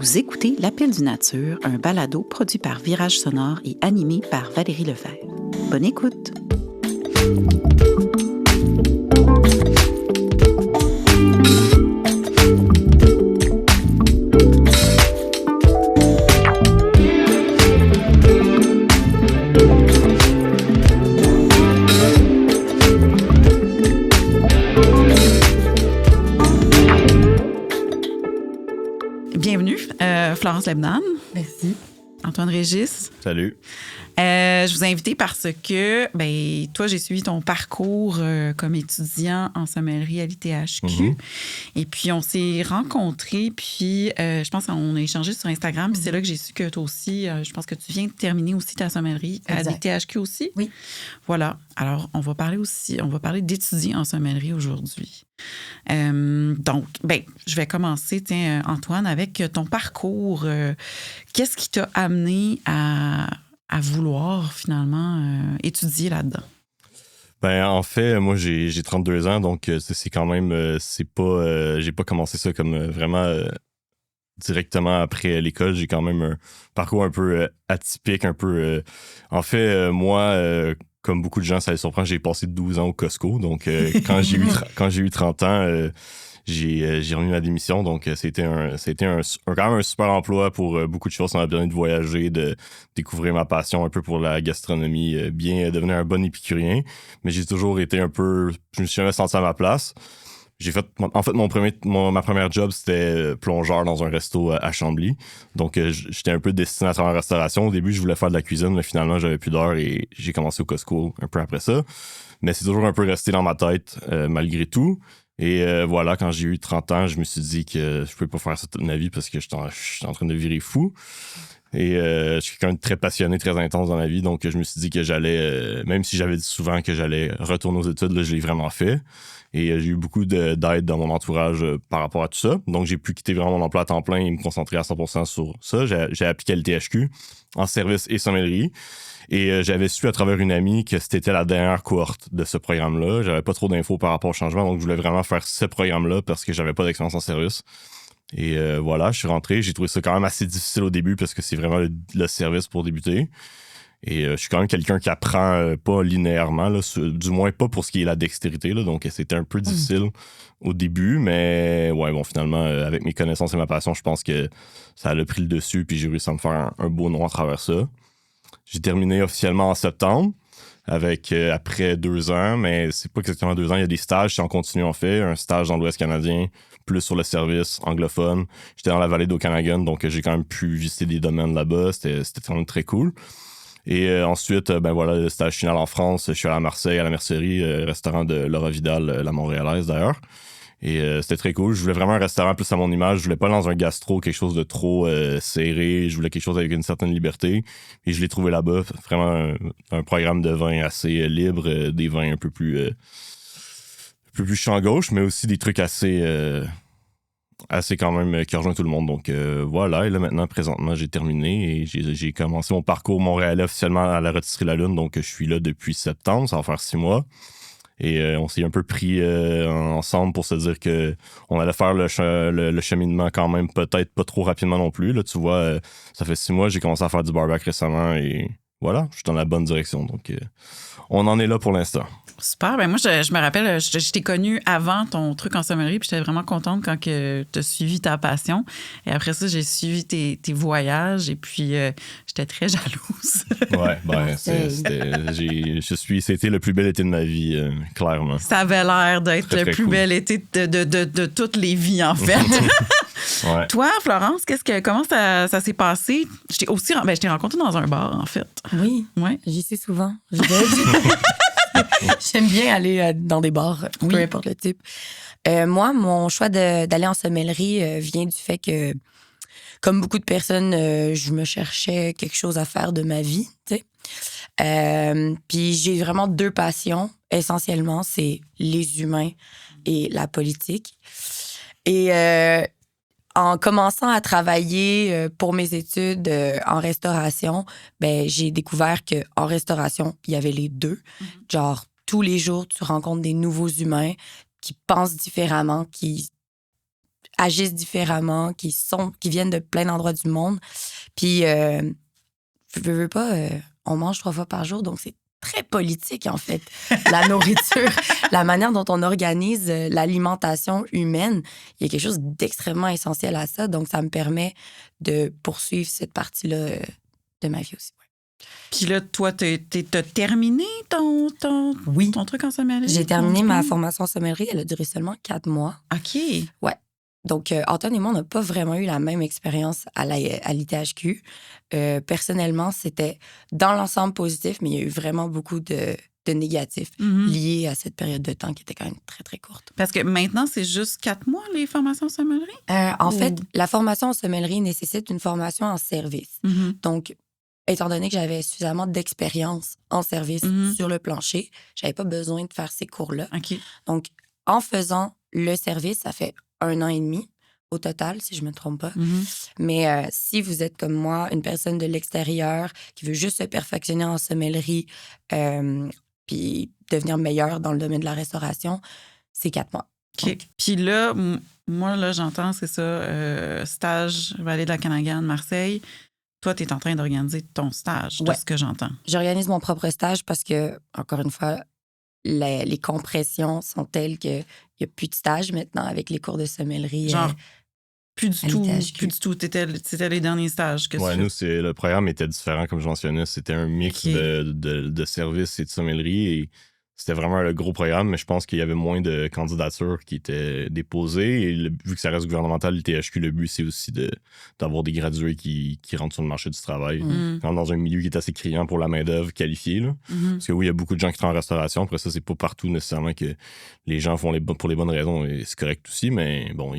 Vous écoutez L'Appel du Nature, un balado produit par Virage Sonore et animé par Valérie Lefebvre. Bonne écoute! Bienvenue, Florence Lebnan. Merci. Antoine Régis. Salut. Je vous ai invité parce que, toi, j'ai suivi ton parcours comme étudiant en sommellerie à l'ITHQ. Mm-hmm. Et puis, on s'est rencontrés, puis je pense qu'on a échangé sur Instagram. Puis c'est là que j'ai su que toi aussi, je pense que tu viens de terminer aussi ta sommellerie à l'ITHQ aussi. Oui. Voilà. Alors, on va parler d'étudier en sommellerie aujourd'hui. Donc, je vais commencer, Antoine, avec ton parcours. Qu'est-ce qui t'a amené à vouloir finalement étudier là-dedans? En fait, moi, j'ai 32 ans, donc c'est quand même, j'ai pas commencé ça comme vraiment directement après l'école. J'ai quand même un parcours un peu atypique, un peu... en fait, moi... comme beaucoup de gens, ça les surprend, j'ai passé 12 ans au Costco. Donc, quand j'ai eu 30 ans, j'ai remis ma démission. Donc, c'était quand même un super emploi pour beaucoup de choses. Ça m'a permis de voyager, de découvrir ma passion un peu pour la gastronomie, bien devenir un bon épicurien. Mais j'ai toujours été un peu... Je me suis jamais senti à ma place. Ma première job, c'était plongeur dans un resto à Chambly. Donc, j'étais un peu destiné à faire en restauration. Au début, je voulais faire de la cuisine, mais finalement, j'avais plus d'heures et j'ai commencé au Costco un peu après ça. Mais c'est toujours un peu resté dans ma tête, malgré tout. Et voilà, quand j'ai eu 30 ans, je me suis dit que je pouvais pas faire ça toute ma vie parce que je suis en train de virer fou. Et je suis quelqu'un de très passionné, très intense dans la vie. Donc, je me suis dit que j'allais, même si j'avais dit souvent que j'allais retourner aux études, là, je l'ai vraiment fait. Et j'ai eu beaucoup d'aide dans mon entourage par rapport à tout ça. Donc, j'ai pu quitter vraiment mon emploi à temps plein et me concentrer à 100% sur ça. J'ai appliqué à l'ITHQ en service et sommellerie. Et j'avais su à travers une amie que c'était la dernière cohorte de ce programme-là. J'avais pas trop d'infos par rapport au changement, donc je voulais vraiment faire ce programme-là parce que j'avais pas d'expérience en service. Et voilà, je suis rentré. J'ai trouvé ça quand même assez difficile au début parce que c'est vraiment le service pour débuter. Et je suis quand même quelqu'un qui apprend pas linéairement, là, du moins pas pour ce qui est la dextérité. Là, donc, c'était un peu difficile au début. Mais ouais, bon, finalement, avec mes connaissances et ma passion, je pense que ça a pris le dessus. Puis j'ai réussi à me faire un beau nom à travers ça. J'ai terminé officiellement en septembre, après 2 ans. Mais c'est pas exactement 2 ans. Il y a des stages qui en continu en fait. Un stage dans l'Ouest canadien, plus sur le service anglophone. J'étais dans la vallée d'Okanagan, donc j'ai quand même pu visiter des domaines là-bas. C'était quand même très cool. Et ensuite, le stage final en France, je suis allé à Marseille, à la Mercerie, restaurant de Laura Vidal, la Montréalaise d'ailleurs. Et c'était très cool. Je voulais vraiment un restaurant plus à mon image. Je voulais pas aller dans un gastro, quelque chose de trop serré. Je voulais quelque chose avec une certaine liberté. Et je l'ai trouvé là-bas. Vraiment un programme de vin assez libre, des vins un peu plus champ gauche, mais aussi des trucs assez quand même qui rejoint tout le monde. Donc voilà, et là maintenant, présentement, j'ai terminé et j'ai commencé mon parcours montréalais officiellement à la Rôtisserie La Lune. Donc je suis là depuis septembre, ça va faire 6 mois. Et on s'est un peu pris ensemble pour se dire que on allait faire le cheminement quand même, peut-être pas trop rapidement non plus. Là, tu vois, ça fait 6 mois, j'ai commencé à faire du barbac récemment et voilà, je suis dans la bonne direction. Donc on en est là pour l'instant. Super. Moi, je me rappelle, je t'ai connue avant ton truc en sommellerie, puis j'étais vraiment contente quand tu as suivi ta passion. Et après ça, j'ai suivi tes voyages, et puis j'étais très jalouse. Ouais, c'était le plus bel été de ma vie, clairement. Ça avait l'air d'être très, le plus bel été de toutes les vies, en fait. Ouais. Toi, Florence, comment ça s'est passé? Je t'ai rencontrée dans un bar, en fait. Oui, ouais. J'y suis souvent. J'aime bien aller dans des bars, peu importe le type. Moi, mon choix d'aller en sommellerie vient du fait que, comme beaucoup de personnes, je me cherchais quelque chose à faire de ma vie, tu sais. Puis j'ai vraiment 2 passions, essentiellement, c'est les humains et la politique. Et en commençant à travailler pour mes études en restauration, j'ai découvert qu'en restauration, il y avait les 2. Genre, tous les jours, tu rencontres des nouveaux humains qui pensent différemment, qui agissent différemment, qui viennent de plein d'endroits du monde. Puis, veux pas, on mange 3 fois par jour, donc c'est très politique, en fait, la nourriture, la manière dont on organise l'alimentation humaine. Il y a quelque chose d'extrêmement essentiel à ça, donc ça me permet de poursuivre cette partie-là de ma vie aussi. Ouais. Puis là, toi, t'as terminé ton truc en sommellerie? J'ai terminé ma formation en sommellerie, elle a duré seulement 4 mois. OK. Ouais. Donc, Antoine et moi, on n'a pas vraiment eu la même expérience à l'ITHQ. Personnellement, c'était dans l'ensemble positif, mais il y a eu vraiment beaucoup de négatifs liés à cette période de temps qui était quand même très, très courte. Parce que maintenant, c'est juste 4 mois, les formations en sommellerie? En fait, la formation en sommellerie nécessite une formation en service. Donc, étant donné que j'avais suffisamment d'expérience en service sur le plancher, j'avais pas besoin de faire ces cours-là. OK. Donc, en faisant le service, ça fait 1 an et demi au total, si je me trompe pas. Mais si vous êtes comme moi, une personne de l'extérieur qui veut juste se perfectionner en sommellerie puis devenir meilleur dans le domaine de la restauration, c'est 4 mois. OK. Puis là, moi, là, j'entends, c'est ça, stage Vallée de la Canagan, Marseille. Toi, tu es en train d'organiser ton stage, de ce que j'entends. J'organise mon propre stage parce que, encore une fois, les compressions sont telles qu'il n'y a plus de stage maintenant avec les cours de sommellerie. Genre, plus du tout. C'était les derniers stages que tu fais. Nous, le programme était différent, comme je mentionnais. C'était un mix de services et de sommellerie. Et c'était vraiment le gros programme, mais je pense qu'il y avait moins de candidatures qui étaient déposées. Et vu que ça reste gouvernemental, l'ITHQ, le but, c'est aussi d'avoir des gradués qui rentrent sur le marché du travail. Quand dans un milieu qui est assez criant pour la main-d'œuvre qualifiée. Là. Parce que oui, il y a beaucoup de gens qui travaillent en restauration. Après ça, c'est pas partout nécessairement que les gens font pour les bonnes raisons. Et c'est correct aussi, mais bon,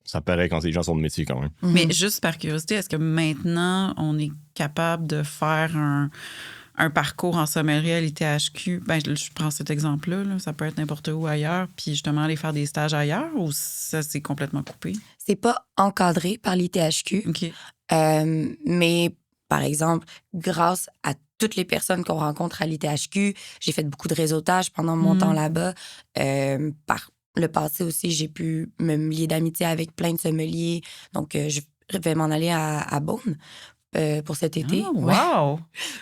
ça paraît quand les gens sont de métier quand même. Mais juste par curiosité, est-ce que maintenant, on est capable de faire un parcours en sommellerie à l'ITHQ? Ben, je prends cet exemple-là, là, ça peut être n'importe où ailleurs, puis justement aller faire des stages ailleurs, ou ça, c'est complètement coupé? C'est pas encadré par l'ITHQ. OK. Mais, par exemple, grâce à toutes les personnes qu'on rencontre à l'ITHQ, j'ai fait beaucoup de réseautage pendant mon temps là-bas. Par le passé aussi, j'ai pu me lier d'amitié avec plein de sommeliers. Donc, je vais m'en aller à Beaune pour cet été. Oh, wow!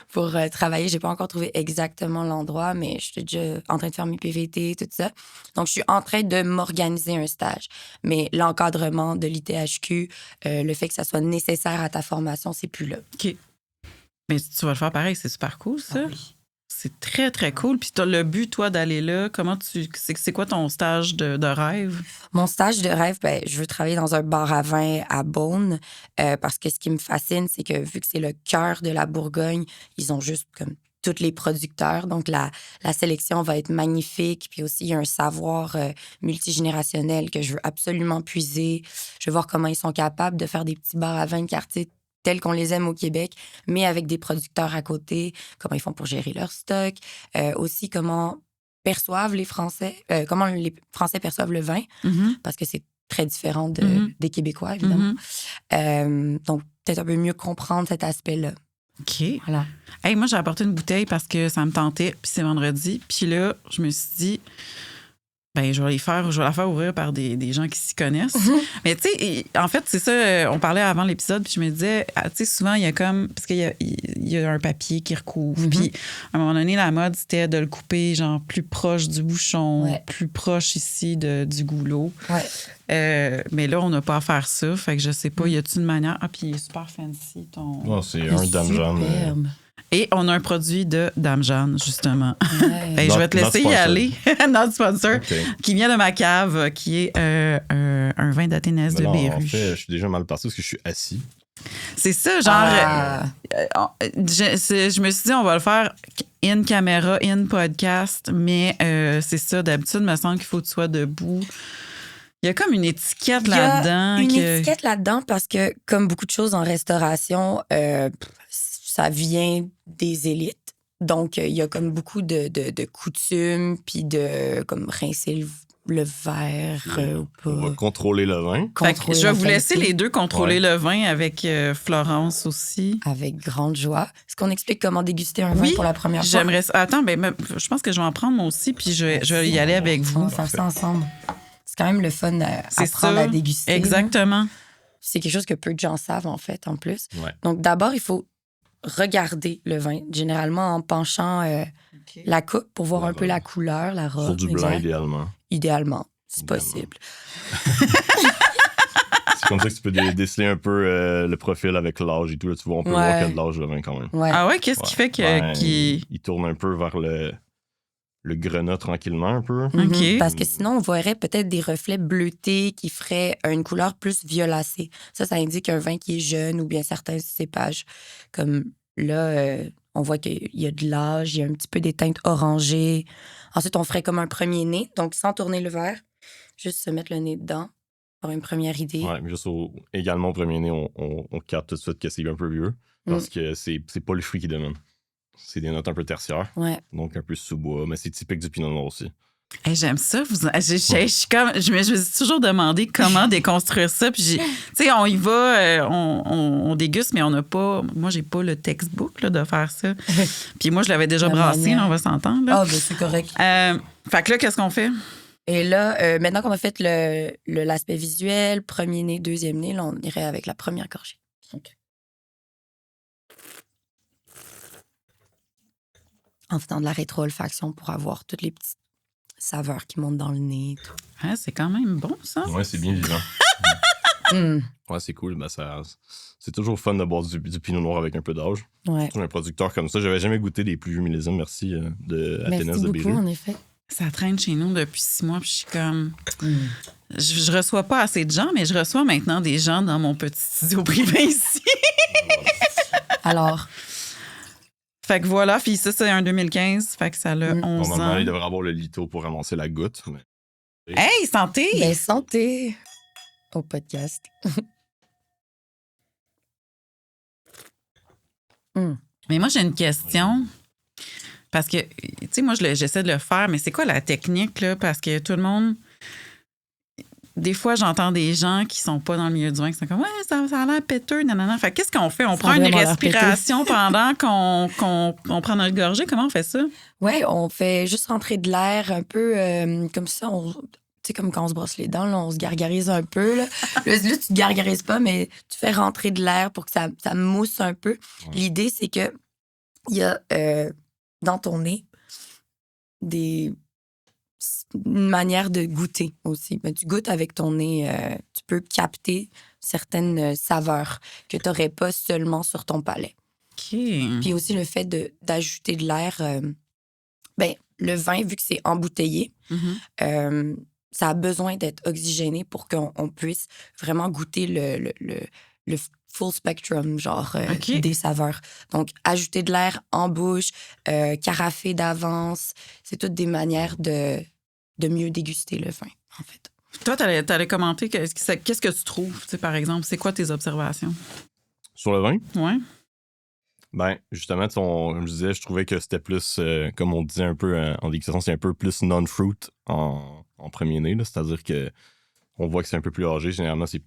Pour travailler. J'ai pas encore trouvé exactement l'endroit, mais je suis déjà en train de faire mes PVT, tout ça. Donc, je suis en train de m'organiser un stage. Mais l'encadrement de l'ITHQ, le fait que ça soit nécessaire à ta formation, c'est plus là. OK. Mais tu vas le faire pareil, c'est super cool, ça. Ah oui. C'est très, très cool. Puis tu as le but, toi, d'aller là. C'est quoi ton stage de rêve? Mon stage de rêve, je veux travailler dans un bar à vin à Beaune parce que ce qui me fascine, c'est que vu que c'est le cœur de la Bourgogne, ils ont juste comme tous les producteurs. Donc, la sélection va être magnifique. Puis aussi, il y a un savoir multigénérationnel que je veux absolument puiser. Je veux voir comment ils sont capables de faire des petits bars à vin de quartier tels qu'on les aime au Québec, mais avec des producteurs à côté, comment ils font pour gérer leur stock, aussi comment perçoivent les Français, comment les Français perçoivent le vin, parce que c'est très différent des Québécois, évidemment. Donc, peut-être un peu mieux comprendre cet aspect-là. OK. Voilà. Hey, moi, j'ai apporté une bouteille parce que ça me tentait, puis c'est vendredi. Puis là, je me suis dit... je vais la faire ouvrir par des gens qui s'y connaissent. Mais tu sais, en fait, c'est ça, on parlait avant l'épisode, puis je me disais, tu sais, souvent, il y a comme... Parce qu'il y a un papier qui recouvre. Puis, à un moment donné, la mode, c'était de le couper, genre, plus proche du bouchon, plus proche ici du goulot. Mais là, on n'a pas à faire ça. Fait que je sais pas, y a-t-il une manière... Ah, puis il est super fancy, ton... Oh, c'est un Dame Jeanne. Et on a un produit de Dame Jeanne, justement. Je vais te laisser y aller. Notre sponsor, qui vient de ma cave, qui est un vin d'Athénès de Béruge. En fait, je suis déjà mal parti parce que je suis assis. C'est ça, genre... je me suis dit, on va le faire in caméra, in podcast, mais c'est ça, d'habitude, il me semble qu'il faut que tu sois debout. Il y a comme une étiquette là-dedans. Il y a une étiquette là-dedans parce que, comme beaucoup de choses en restauration, ça vient des élites. Donc, il y a comme beaucoup de coutumes, puis de comme rincer le verre ou pas. On va contrôler le vin. Je vais vous laisser les deux contrôler le vin avec Florence aussi. Avec grande joie. Est-ce qu'on explique comment déguster un vin pour la première fois? J'aimerais ça. Attends, je pense que je vais en prendre moi aussi, puis je vais y aller avec vous. On va faire ça ensemble. quand même le fun à C'est apprendre ça. à déguster. Exactement. Là. C'est quelque chose que peu de gens savent, en fait, en plus. Ouais. Donc, d'abord, il faut regarder le vin, généralement en penchant la coupe pour voir La un peu robe. la couleur, la robe. Sur du blanc, exact. idéalement. Idéalement, c'est Idéalement. possible. C'est comme ça que tu peux déceler un peu le profil avec l'âge et tout. Là, tu vois, on peut voir qu'il y a de l'âge le vin quand même. Ouais. Ah ouais, qu'est-ce qui fait que... Ben, qu'il- il tourne un peu vers le grenat tranquillement un peu. Mhm. OK. Parce que sinon, on verrait peut-être des reflets bleutés qui feraient une couleur plus violacée. Ça indique un vin qui est jeune ou bien certains cépages. Comme là, on voit qu'il y a de l'âge, il y a un petit peu des teintes orangées. Ensuite, on ferait comme un premier nez, donc sans tourner le verre, juste se mettre le nez dedans pour une première idée. Ouais, mais juste également au premier nez, on capte tout de suite que c'est un peu vieux parce que c'est pas le fruit qui domine. C'est des notes un peu tertiaires, Ouais. donc un peu sous-bois, mais c'est typique du pinot noir aussi. Hey, j'aime ça. Je suis comme, je me suis toujours demandé comment déconstruire ça. Puis, tu sais, on y va, on déguste, mais on n'a pas. Moi, j'ai pas le textbook là, de faire ça. Puis moi, je l'avais déjà La brassé, manière. là, on va s'entendre. là. Ah, ben c'est correct. Fait que là, qu'est-ce qu'on fait? Et là, maintenant qu'on a fait l'aspect visuel, premier nez, deuxième nez, là, on irait avec la première gorgée. OK. En faisant de la rétro-olfaction pour avoir toutes les petites saveurs qui montent dans le nez. Tout. Ah, c'est quand même bon, ça. Ouais, c'est bien vivant. Mm. Ouais, c'est cool. Ben, c'est toujours fun de boire du pinot noir avec un peu d'âge. Ouais. Surtout un producteur comme ça. J'avais jamais goûté des plus vieux millésimes. Merci de Merci Athénas de beaucoup, Béjeu. en effet. Ça traîne chez nous depuis 6 mois, puis je suis comme... Je reçois pas assez de gens, mais je reçois maintenant des gens dans mon petit studio privé ici. Alors, Fait que voilà, puis ça, c'est un 2015. Fait que ça a 11 Normalement, ans. il devrait avoir le lito pour ramasser la goutte. Mais... Hey, santé! ben, santé au podcast. Mais moi, j'ai une question. Parce que, tu sais, moi, j'essaie de le faire, mais c'est quoi la technique, là? Parce que tout le monde... Des fois, j'entends des gens qui sont pas dans le milieu du vin qui sont comme « Ouais, ça a l'air péteux, nanana. » Fait qu'est-ce qu'on fait? On prend une vraiment l'air respiration pendant qu'on prend notre gorgée? Comment on fait ça? Ouais, on fait juste rentrer de l'air un peu comme ça. Tu sais, comme quand on se brosse les dents, là, on se gargarise un peu. Là, là tu te gargarises pas, mais tu fais rentrer de l'air pour que ça mousse un peu. Ouais. L'idée, c'est que il y a dans ton nez une manière de goûter aussi. Ben, tu goûtes avec ton nez, tu peux capter certaines saveurs que tu n'aurais pas seulement sur ton palais. OK. Puis aussi le fait d'ajouter de l'air, ben, le vin, vu que c'est embouteillé, Mhm. ça a besoin d'être oxygéné pour qu'on puisse vraiment goûter le full spectrum, genre OK. des saveurs. Donc, ajouter de l'air en bouche, carafer d'avance, c'est toutes des manières de mieux déguster le vin, en fait. Toi, t'allais commenter qu'est-ce que tu trouves, tu sais, par exemple. C'est quoi tes observations? Sur le vin, Ouais. ben, justement, comme je disais, je trouvais que c'était plus, comme on disait un peu en dégustation, c'est un peu plus non-fruit en premier nez. Là. C'est-à-dire que on voit que c'est un peu plus âgé. Généralement, c'est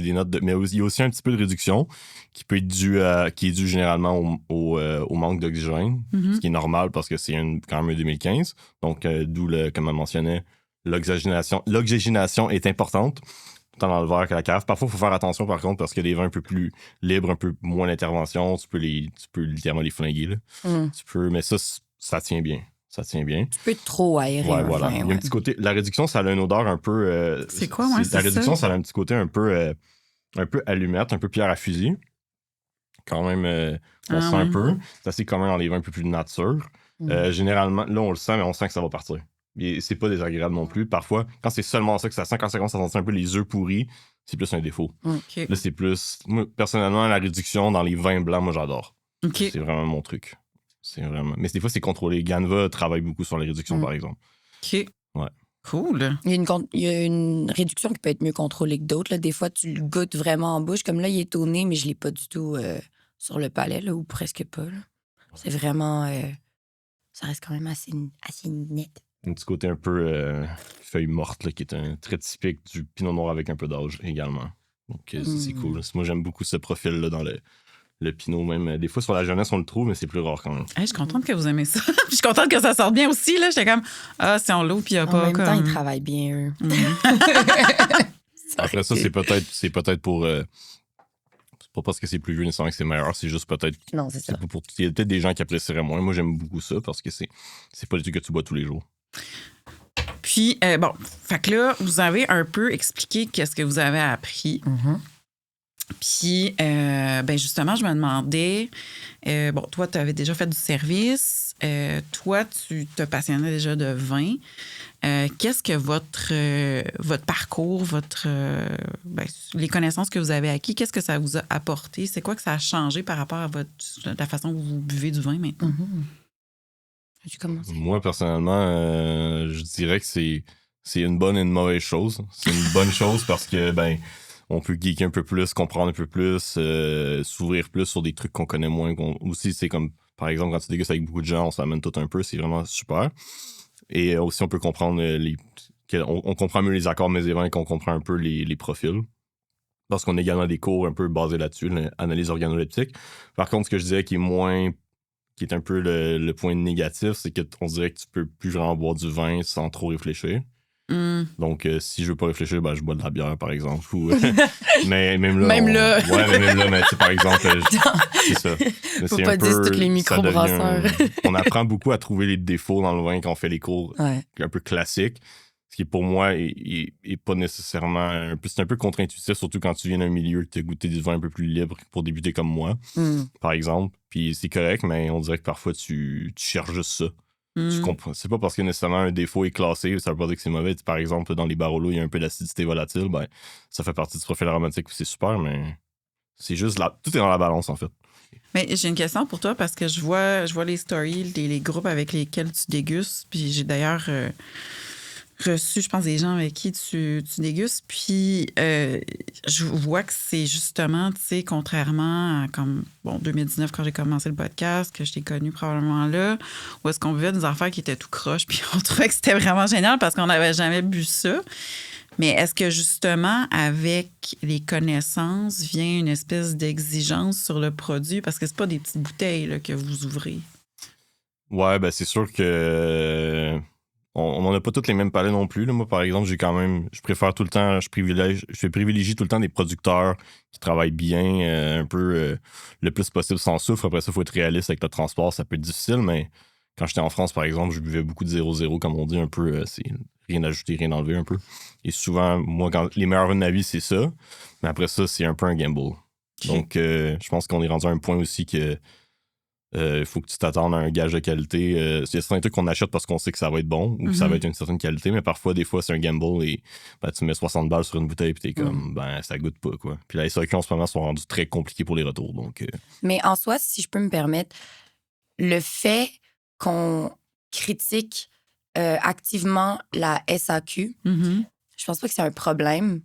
des notes de... Mais il y a aussi un petit peu de réduction qui peut être qui est due généralement au manque d'oxygène, Mhm. ce qui est normal parce que c'est quand même un 2015. Donc, d'où, comme on mentionnait, l'oxygénation est importante, tant dans le verre que la cave. Parfois, il faut faire attention, par contre, parce que les vins un peu plus libres, un peu moins d'intervention, tu peux littéralement les flinguer. Là. Mais ça tient bien. Ça tient bien. Tu peux trop aérer Ouais, un voilà. vin, Il y a ouais. un petit côté... La réduction, ça a une odeur un peu... C'est quoi, ouais, c'est La réduction, ça? ça a un petit côté un peu allumette, un peu pierre à fusil. Quand même, on Ah sent ouais. un peu. C'est assez commun dans les vins un peu plus de nature. Généralement, là, on le sent, mais on sent que ça va partir. Et c'est pas désagréable non plus. Parfois, quand c'est seulement ça que ça sent, quand ça commence à sentir un peu les œufs pourris, c'est plus un défaut. OK. Là, c'est plus... Moi, personnellement, la réduction dans les vins blancs, moi, j'adore. OK. C'est vraiment mon truc. C'est vraiment... Mais des fois, c'est contrôlé. Ganva travaille beaucoup sur les réductions, par exemple. OK. Ouais. Cool. Il y a une réduction qui peut être mieux contrôlée que d'autres. Là. Des fois, tu le goûtes vraiment en bouche. Comme là, il est au nez, mais je ne l'ai pas du tout sur le palais, là, ou presque pas. Là. C'est vraiment... ça reste quand même assez net. Un petit côté un peu feuille morte, là, qui est très typique du pinot noir avec un peu d'âge également. Donc, c'est cool. Moi, j'aime beaucoup ce profil-là dans le pinot même. Des fois, sur la jeunesse, on le trouve, mais c'est plus rare quand même. Hey, je suis contente que vous aimez ça. Je suis contente que ça sorte bien aussi. Là. J'étais comme, si on l'eau, puis il n'y a pas En même comme... temps, ils travaillent bien, eux. Après ça, c'est peut-être pour... c'est pas parce que c'est plus vieux nécessairement que c'est meilleur, c'est juste peut-être... Non, c'est ça. Il y a peut-être des gens qui apprécieraient moins. Moi, j'aime beaucoup ça parce que c'est pas du tout que tu bois tous les jours. Puis, bon, fait que là, vous avez un peu expliqué qu'est-ce que vous avez appris. Mm-hmm. Puis, ben justement, je me demandais, bon, toi, tu avais déjà fait du service. Toi, tu te passionnais déjà de vin. Qu'est-ce que votre parcours, les connaissances que vous avez acquis, qu'est-ce que ça vous a apporté? C'est quoi que ça a changé par rapport à la façon dont vous buvez du vin maintenant? Mm-hmm. Tu commences? Moi, personnellement, je dirais que c'est une bonne et une mauvaise chose. C'est une bonne chose parce que, ben, on peut geeker un peu plus, comprendre un peu plus, s'ouvrir plus sur des trucs qu'on connaît moins. Aussi, c'est comme, par exemple, quand tu dégustes avec beaucoup de gens, on s'amène tout un peu, c'est vraiment super. Et aussi, on peut comprendre on comprend mieux les accords mésévins et qu'on comprend un peu les profils. Parce qu'on a également des cours un peu basés là-dessus, l'analyse organoleptique. Par contre, ce que je dirais qui est un peu le point négatif, c'est qu'on dirait que tu peux plus vraiment boire du vin sans trop réfléchir. Mm. Donc, si je veux pas réfléchir, ben, je bois de la bière, par exemple. Mais même là... Même là. Ouais, mais même là, mais par exemple, c'est ça. Mais Faut c'est pas un dire peu, tous les micro-brasseurs. on apprend beaucoup à trouver les défauts dans le vin quand on fait les cours un peu classiques. Ce qui, pour moi, est pas nécessairement... C'est un peu contre-intuitif, surtout quand tu viens d'un milieu que tu as goûté du vin un peu plus libre pour débuter comme moi, par exemple. Puis c'est correct, mais on dirait que parfois, tu cherches juste ça. Tu comprends. C'est pas parce que nécessairement un défaut est classé, ça veut pas dire que c'est mauvais. Par exemple, dans les Barolo, il y a un peu d'acidité volatile, ben, ça fait partie du profil aromatique, c'est super, mais c'est juste tout est dans la balance, en fait. Mais j'ai une question pour toi parce que je vois les stories, les groupes avec lesquels tu dégustes. Puis j'ai d'ailleurs reçu, je pense, des gens avec qui tu dégustes. Puis je vois que c'est justement, tu sais, contrairement à comme, 2019, quand j'ai commencé le podcast, que je t'ai connu probablement là, où est-ce qu'on vivait des affaires qui étaient tout croche. Puis on trouvait que c'était vraiment génial parce qu'on n'avait jamais bu ça. Mais est-ce que justement, avec les connaissances, vient une espèce d'exigence sur le produit? Parce que c'est pas des petites bouteilles là, que vous ouvrez. Ouais, ben c'est sûr que on n'en a pas toutes les mêmes palettes non plus. Là. Moi, par exemple, je préfère tout le temps, je privilégie tout le temps des producteurs qui travaillent bien, un peu le plus possible sans soufre. Après ça, il faut être réaliste avec le transport, ça peut être difficile, mais quand j'étais en France, par exemple, je buvais beaucoup de 0-0, comme on dit, un peu, c'est rien ajouter, rien enlever un peu. Et souvent, moi, les meilleurs vins de ma vie, c'est ça. Mais après ça, c'est un peu un gamble. Donc, je pense qu'on est rendu à un point aussi que il faut que tu t'attendes à un gage de qualité. Il y a certains trucs qu'on achète parce qu'on sait que ça va être bon ou que ça va être une certaine qualité, mais parfois, des fois, c'est un gamble et ben, tu mets 60 balles sur une bouteille et t'es comme, ben, ça goûte pas, quoi. Puis la SAQ, en ce moment, sont rendus très compliqués pour les retours. Donc, Mais en soi, si je peux me permettre, le fait qu'on critique activement la SAQ, je pense pas que c'est un problème.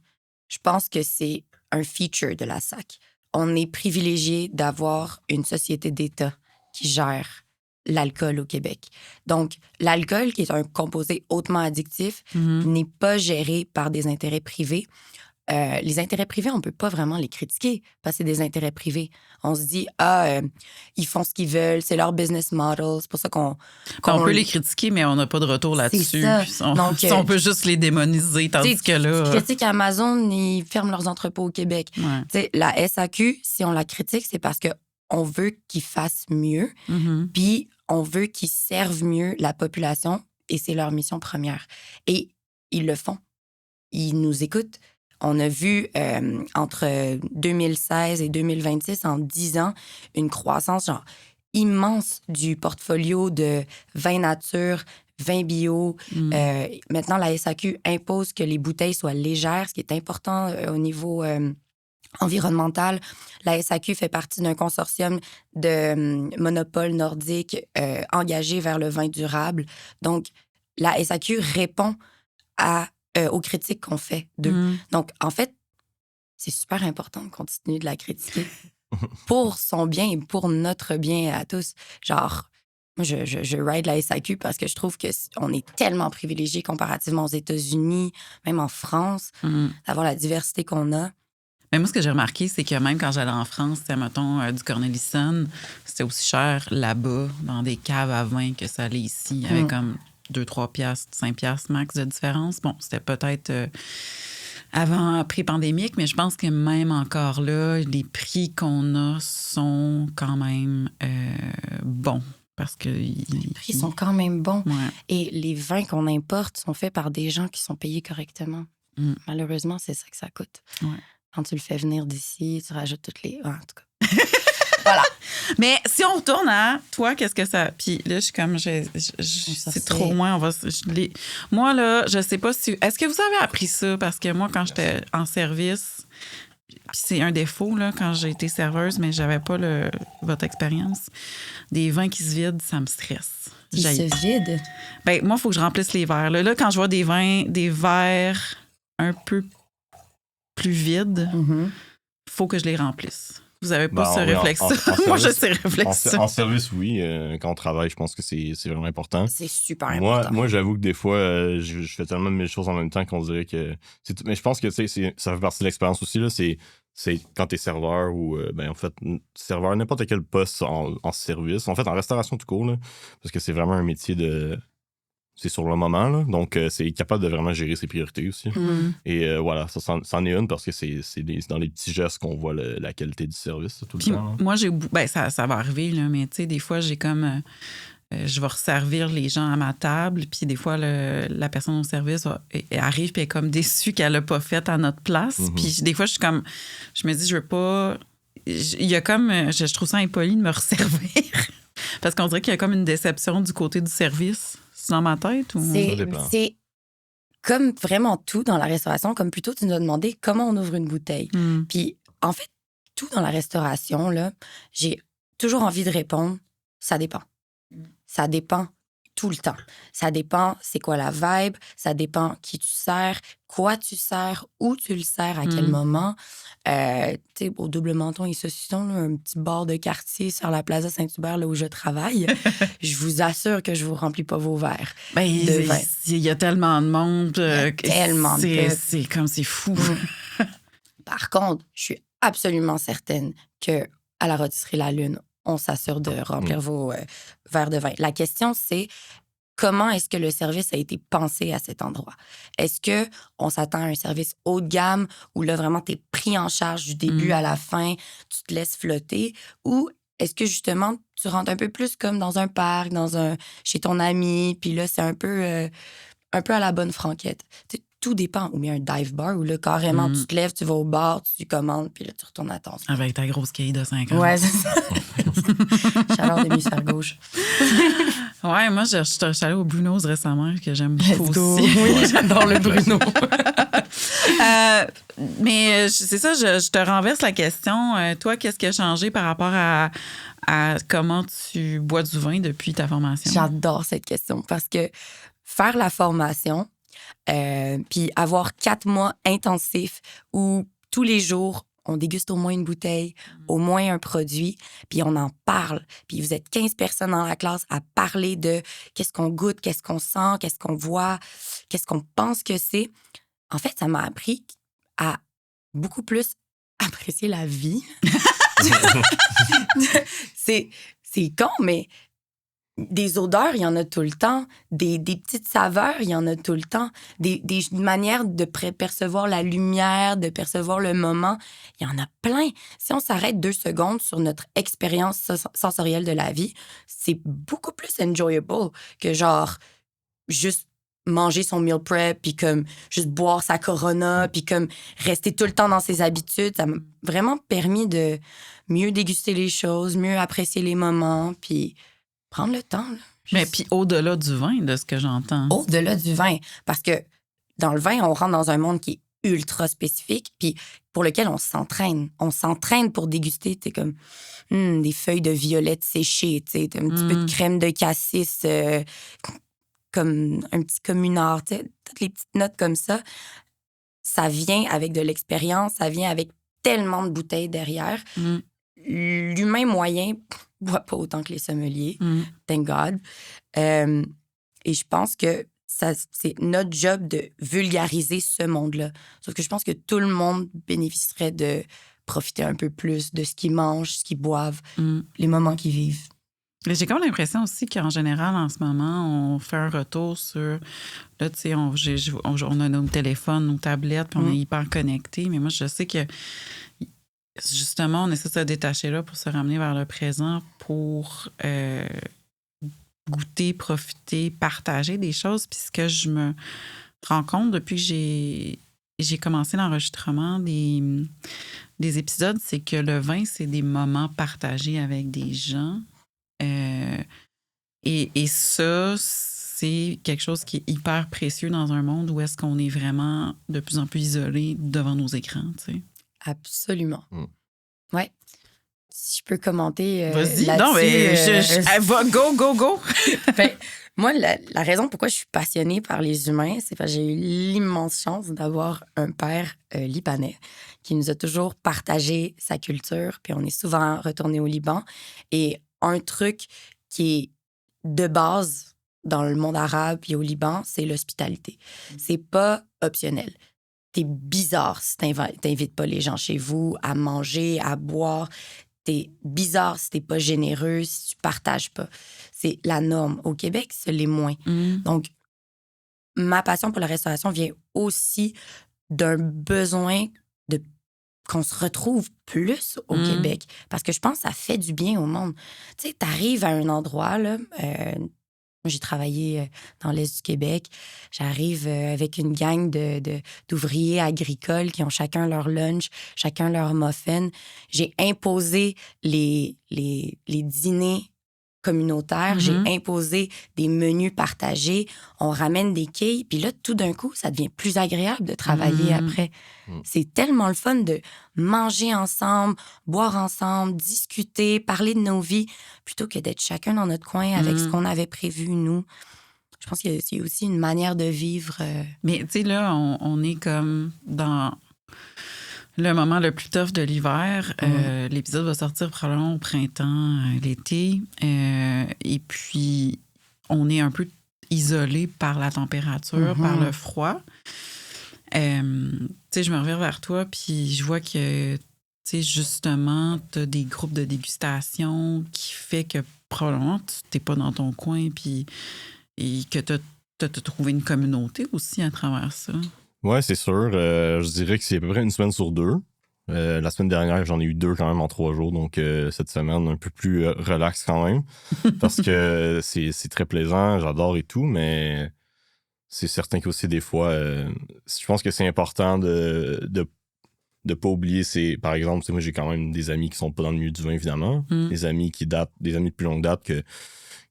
Je pense que c'est un feature de la SAQ. On est privilégié d'avoir une société d'État qui gère l'alcool au Québec. Donc, l'alcool, qui est un composé hautement addictif, n'est pas géré par des intérêts privés. Les intérêts privés, on ne peut pas vraiment les critiquer parce que c'est des intérêts privés. On se dit, ils font ce qu'ils veulent, c'est leur business model. C'est pour ça qu'on on peut les critiquer, mais on n'a pas de retour là-dessus. Donc, on peut juste les démoniser, tandis que là... Tu critiques Amazon, ils ferment leurs entrepôts au Québec. Ouais. La SAQ, si on la critique, c'est parce qu'on veut qu'ils fassent mieux, puis on veut qu'ils servent mieux la population, et c'est leur mission première. Et ils le font. Ils nous écoutent. On a vu entre 2016 et 2026, en 10 ans, une croissance immense du portfolio de vin nature, vin bio. Maintenant, la SAQ impose que les bouteilles soient légères, ce qui est important au niveau environnemental. La SAQ fait partie d'un consortium de monopoles nordiques engagés vers le vin durable. Donc, la SAQ répond aux critiques qu'on fait d'eux. Donc, en fait, c'est super important de continuer de la critiquer pour son bien et pour notre bien à tous. Genre, moi, je ride la SAQ parce que je trouve qu'on est tellement privilégiés comparativement aux États-Unis, même en France, d'avoir la diversité qu'on a. Mais moi, ce que j'ai remarqué, c'est que même quand j'allais en France, c'était, mettons, du Cornelison, c'était aussi cher là-bas, dans des caves à vin, que ça allait ici. Il y avait comme 2-3 piastres, 5 piastres max de différence. Bon, c'était peut-être avant, pré-pandémique, mais je pense que même encore là, les prix qu'on a sont quand même bons. Parce que Les prix sont quand même bons. Ouais. Et les vins qu'on importe sont faits par des gens qui sont payés correctement. Malheureusement, c'est ça que ça coûte. Ouais. Quand tu le fais venir d'ici, tu rajoutes toutes les... en tout cas. Voilà. Mais si on retourne à toi, qu'est-ce que ça... Puis là, je suis comme... c'est trop loin. Moi, là, je sais pas si... Est-ce que vous avez appris ça? Parce que moi, quand j'étais en service... Puis c'est un défaut, là, quand j'ai été serveuse, mais j'avais pas votre expérience. Des vins qui se vident, ça me stresse. Ils se vident? Ben, moi, il faut que je remplisse les verres. Là, quand je vois des verres un peu plus vides, faut que je les remplisse. Vous avez pas ce réflexe-là? Moi, j'ai ce réflexe-là. En service, oui. Quand on travaille, je pense que c'est vraiment important. C'est super important. Moi, j'avoue que des fois, je fais tellement de mille choses en même temps qu'on dirait que... Mais je pense que ça fait partie de l'expérience aussi. Là, c'est quand t'es serveur ou, en fait, serveur, n'importe quel poste en service. En fait, en restauration tout court, là, parce que c'est vraiment un métier de... C'est sur le moment, là. Donc, c'est capable de vraiment gérer ses priorités aussi. Et voilà, ça, c'en est une parce que c'est dans les petits gestes qu'on voit la qualité du service tout le temps. Là. Moi, ça va arriver, là, mais tu sais, des fois, j'ai comme... je vais resservir les gens à ma table, puis des fois, la personne au service elle arrive puis elle est comme déçue qu'elle l'a pas fait à notre place. Puis des fois, je me dis, je veux pas... Il y a comme... je trouve ça impoli de me resservir. Parce qu'on dirait qu'il y a comme une déception du côté du service. C'est dans ma tête? Ou... C'est comme vraiment tout dans la restauration, comme plutôt tu nous as demandé comment on ouvre une bouteille. Puis en fait, tout dans la restauration, là, j'ai toujours envie de répondre, ça dépend. Ça dépend tout le temps. Ça dépend c'est quoi la vibe, ça dépend qui tu sers, quoi tu sers, où tu le sers, à quel moment. Tu sais, au Double Menton et Saucisson, là, un petit bar de quartier sur la Plaza Saint-Hubert, là où je travaille, je vous assure que je vous remplis pas vos verres de vin. Il y a tellement de monde. Tellement de c'est comme, c'est fou. Par contre, je suis absolument certaine que à la rôtisserie La Lune, on s'assure de remplir vos verres de vin. La question, c'est comment est-ce que le service a été pensé à cet endroit? Est-ce qu'on s'attend à un service haut de gamme où là, vraiment, tu es pris en charge du début à la fin, tu te laisses flotter? Ou est-ce que, justement, tu rentres un peu plus comme dans un parc, chez ton ami, puis là, c'est un peu à la bonne franquette? Tout dépend. Ou bien un dive bar où là, carrément, tu te lèves, tu vas au bar, tu commandes, puis là, tu retournes à ton spot. Avec ta grosse caille de 5 ans. Ouais, c'est ça. Chaleur d'hémisphère gauche. Ouais, moi, je suis allée au Bruno's récemment, que j'aime beaucoup aussi. Oui, j'adore le Bruno. Mais c'est ça, je te renverse la question. Toi, qu'est-ce qui a changé par rapport à comment tu bois du vin depuis ta formation? J'adore cette question parce que faire la formation, puis avoir 4 mois intensifs où tous les jours, on déguste au moins une bouteille, au moins un produit, puis on en parle. Puis vous êtes 15 personnes dans la classe à parler de qu'est-ce qu'on goûte, qu'est-ce qu'on sent, qu'est-ce qu'on voit, qu'est-ce qu'on pense que c'est. En fait, ça m'a appris à beaucoup plus apprécier la vie. C'est con, mais des odeurs, il y en a tout le temps. Des petites saveurs, il y en a tout le temps. Des manières de percevoir la lumière, de percevoir le moment, il y en a plein. Si on s'arrête 2 secondes sur notre expérience sensorielle de la vie, c'est beaucoup plus enjoyable que genre juste manger son meal prep, puis comme juste boire sa Corona, puis comme rester tout le temps dans ses habitudes. Ça m'a vraiment permis de mieux déguster les choses, mieux apprécier les moments, puis prendre le temps. Là. Mais puis au-delà du vin, de ce que j'entends. Au-delà du vin. Parce que dans le vin, on rentre dans un monde qui est ultra spécifique, puis pour lequel on s'entraîne. On s'entraîne pour déguster, tu sais, comme des feuilles de violette séchées, tu sais, un petit peu de crème de cassis, comme un petit communard, tu sais, toutes les petites notes comme ça. Ça vient avec de l'expérience, ça vient avec tellement de bouteilles derrière. L'humain moyen boit pas autant que les sommeliers, thank God. Et je pense que c'est notre job de vulgariser ce monde-là. Sauf que je pense que tout le monde bénéficierait de profiter un peu plus de ce qu'ils mangent, ce qu'ils boivent, les moments qu'ils vivent. Mais j'ai comme l'impression aussi qu'en général, en ce moment, on fait un retour sur... Là, tu sais, on a nos téléphones, nos tablettes, puis on est hyper connectés. Mais moi, je sais que, justement, on essaie de se détacher là pour se ramener vers le présent, pour goûter, profiter, partager des choses. Puis ce que je me rends compte depuis que j'ai commencé l'enregistrement des épisodes, c'est que le vin, c'est des moments partagés avec des gens. Et ça, c'est quelque chose qui est hyper précieux dans un monde où est-ce qu'on est vraiment de plus en plus isolé devant nos écrans, tu sais. Absolument. Ouais. Si je peux commenter Vas-y, là-dessus... non, mais va, go! Ben, moi, la raison pourquoi je suis passionnée par les humains, c'est parce que j'ai eu l'immense chance d'avoir un père libanais qui nous a toujours partagé sa culture, puis on est souvent retourné au Liban. Et un truc qui est de base dans le monde arabe et au Liban, c'est l'hospitalité. C'est pas optionnel. T'es bizarre si t'invites pas les gens chez vous à manger, à boire. T'es bizarre si t'es pas généreux, si tu partages pas. C'est la norme. Au Québec, c'est les moins. Donc, ma passion pour la restauration vient aussi d'un besoin qu'on se retrouve plus au Québec. Parce que je pense que ça fait du bien au monde. Tu sais, t'arrives à un endroit, là... j'ai travaillé dans l'Est du Québec. J'arrive avec une gang d'ouvriers agricoles qui ont chacun leur lunch, chacun leur muffin. J'ai imposé les dîners communautaires. J'ai imposé des menus partagés. On ramène des quilles. Puis là, tout d'un coup, ça devient plus agréable de travailler après. C'est tellement le fun de manger ensemble, boire ensemble, discuter, parler de nos vies, plutôt que d'être chacun dans notre coin avec ce qu'on avait prévu, nous. Je pense que c'est aussi une manière de vivre. Mais tu sais, là, on est comme dans le moment le plus tough de l'hiver. L'épisode va sortir probablement au printemps, l'été. Et puis, on est un peu isolé par la température, par le froid. Tu sais, je me reviens vers toi, puis je vois que, tu sais, justement, tu as des groupes de dégustation qui fait que probablement tu n'es pas dans ton coin, puis et que tu as trouvé une communauté aussi à travers ça. Ouais, c'est sûr. Je dirais que c'est à peu près une semaine sur 2. La semaine dernière, j'en ai eu 2 quand même en 3 jours. Donc, cette semaine, un peu plus relax quand même. Parce que c'est très plaisant, j'adore et tout, mais c'est certain qu'aussi des fois, je pense que c'est important de pas oublier. Par exemple, moi, j'ai quand même des amis qui sont pas dans le milieu du vin, évidemment. Des amis des amis de plus longue date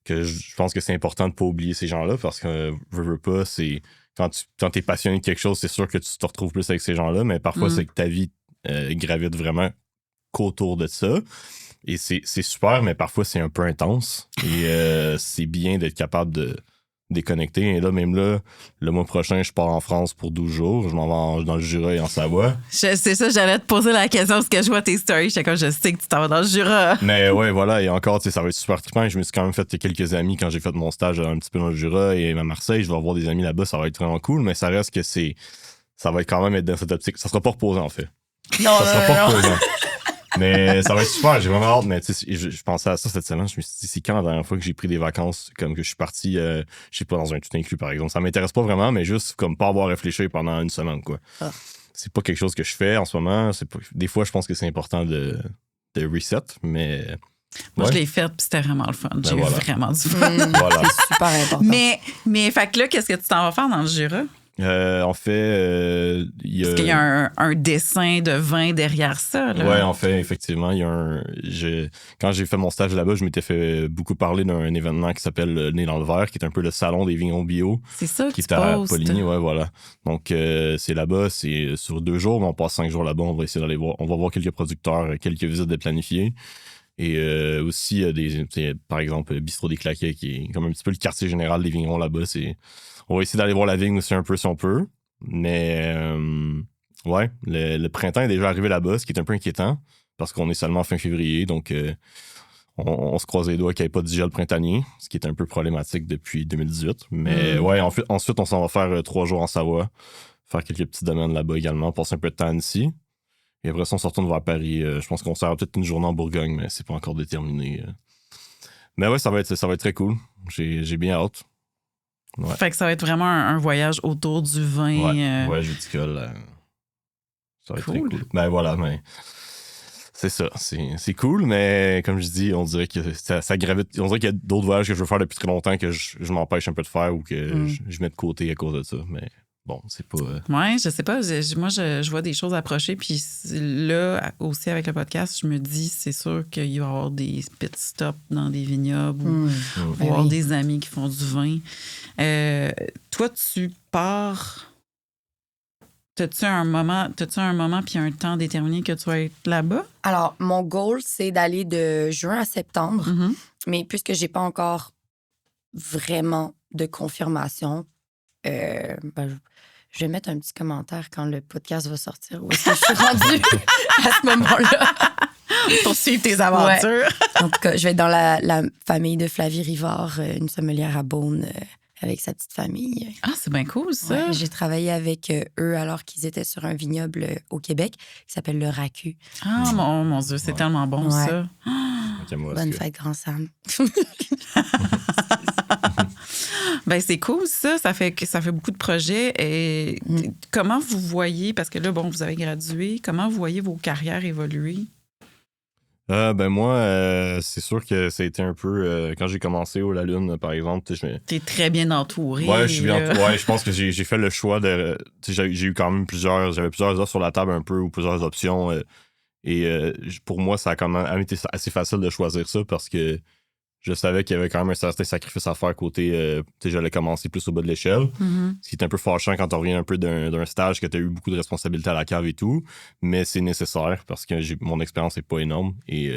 que je pense que c'est important de pas oublier ces gens-là parce que, veux pas, c'est... Quand t'es passionné de quelque chose, c'est sûr que tu te retrouves plus avec ces gens-là, mais parfois, c'est que ta vie gravite vraiment qu'autour de ça. Et c'est super, mais parfois, c'est un peu intense. Et c'est bien d'être capable de déconnecter. Et là, même là, le mois prochain, je pars en France pour 12 jours. Je m'en vais dans le Jura et en Savoie. C'est ça, j'allais te poser la question parce que je vois tes stories. Je sais que tu t'en vas dans le Jura. Mais ouais, voilà. Et encore, tu sais, ça va être super trippant. Je me suis quand même fait quelques amis quand j'ai fait mon stage un petit peu dans le Jura et à Marseille. Je vais avoir des amis là-bas. Ça va être vraiment cool. Mais ça reste que ça va être quand même être dans cette optique. Ça sera pas reposant, en fait. Non, ça sera pas reposant. Mais ça va être super, j'ai vraiment hâte. Mais tu sais, je pensais à ça cette semaine. Je me suis dit, c'est quand la dernière fois que j'ai pris des vacances, comme que je suis parti, je sais pas, dans un tout inclus, par exemple. Ça m'intéresse pas vraiment, mais juste comme pas avoir réfléchi pendant une semaine, quoi. C'est pas quelque chose que je fais en ce moment. Des fois, je pense que c'est important de reset, mais... Moi, je l'ai fait, puis c'était vraiment le fun. J'ai eu vraiment du fun. Voilà. C'est super important. Mais fait que là, qu'est-ce que tu t'en vas faire dans le Jura? En fait, Parce qu'il y a un dessin de vin derrière ça. Là. Ouais, en fait, effectivement, il y a quand j'ai fait mon stage là-bas, je m'étais fait beaucoup parler d'un événement qui s'appelle Né dans le verre, qui est un peu le salon des vignerons bio. C'est ça qui est à Poligny, ouais, voilà. Donc, c'est là-bas, c'est sur 2 jours, mais on passe 5 jours là-bas. On va essayer d'aller voir. On va voir quelques producteurs, quelques visites de planifier. Et aussi, par exemple, Bistrot des Claquets, qui est comme un petit peu le quartier général des vignerons là-bas. On va essayer d'aller voir la vigne aussi un peu si on peut. Mais ouais, le printemps est déjà arrivé là-bas, ce qui est un peu inquiétant parce qu'on est seulement fin février. Donc, on se croise les doigts qu'il n'y ait pas de gel printanier, ce qui est un peu problématique depuis 2018. Mais ouais, ensuite, on s'en va faire 3 jours en Savoie, faire quelques petits domaines là-bas également, passer un peu de temps ici. Et après ça, on se retourne vers Paris. Je pense qu'on sera peut-être une journée en Bourgogne, mais c'est pas encore déterminé. Mais ouais, ça va être très cool. J'ai bien hâte. Ouais. Fait que ça va être vraiment un voyage autour du vin. Ouais, viticole. Ça va être très Cool. cool. Ben voilà, mais c'est ça. C'est cool, mais comme je dis, on dirait que ça gravite. On dirait qu'il y a d'autres voyages que je veux faire depuis très longtemps que je m'empêche un peu de faire ou que je mets de côté à cause de ça. Mais bon, c'est pas. Ouais, je sais pas. Moi, je vois des choses approcher. Puis là, aussi avec le podcast, je me dis, c'est sûr qu'il va y avoir des pit stops dans des vignobles ou voir des amis qui font du vin. Toi, tu pars. T'as-tu un moment puis un temps déterminé que tu vas être là-bas? Alors, mon goal, c'est d'aller de juin à septembre. Mm-hmm. Mais puisque j'ai pas encore vraiment de confirmation, je vais mettre un petit commentaire quand le podcast va sortir où est-ce que je suis rendue à ce moment-là. Pour suivre tes aventures. Ouais. En tout cas, je vais être dans la famille de Flavie Rivard, une sommelière à Beaune, avec sa petite famille. Ah, c'est bien cool, ça. Ouais, j'ai travaillé avec eux alors qu'ils étaient sur un vignoble au Québec qui s'appelle le Racu. Ah, mon Dieu, c'est tellement bon, ça. Okay, Bonne fête, Grand Sam. Ben c'est cool, ça. Ça fait beaucoup de projets. Et comment vous voyez, parce que là, bon, vous avez gradué, comment vous voyez vos carrières évoluer? Ben moi, c'est sûr que ça a été un peu... quand j'ai commencé au La Lune, par exemple... T'es très bien entouré. Ouais, je suis bien entouré. Ouais, je pense que j'ai fait le choix de... J'ai eu quand même j'avais plusieurs offres sur la table un peu, ou plusieurs options. Pour moi, ça a quand même été assez facile de choisir ça parce que je savais qu'il y avait quand même un certain sacrifice à faire côté... j'allais commencer plus au bas de l'échelle. Mm-hmm. Ce qui est un peu fâchant quand on revient un peu d'un stage que tu as eu beaucoup de responsabilités à la cave et tout. Mais c'est nécessaire parce que mon expérience n'est pas énorme et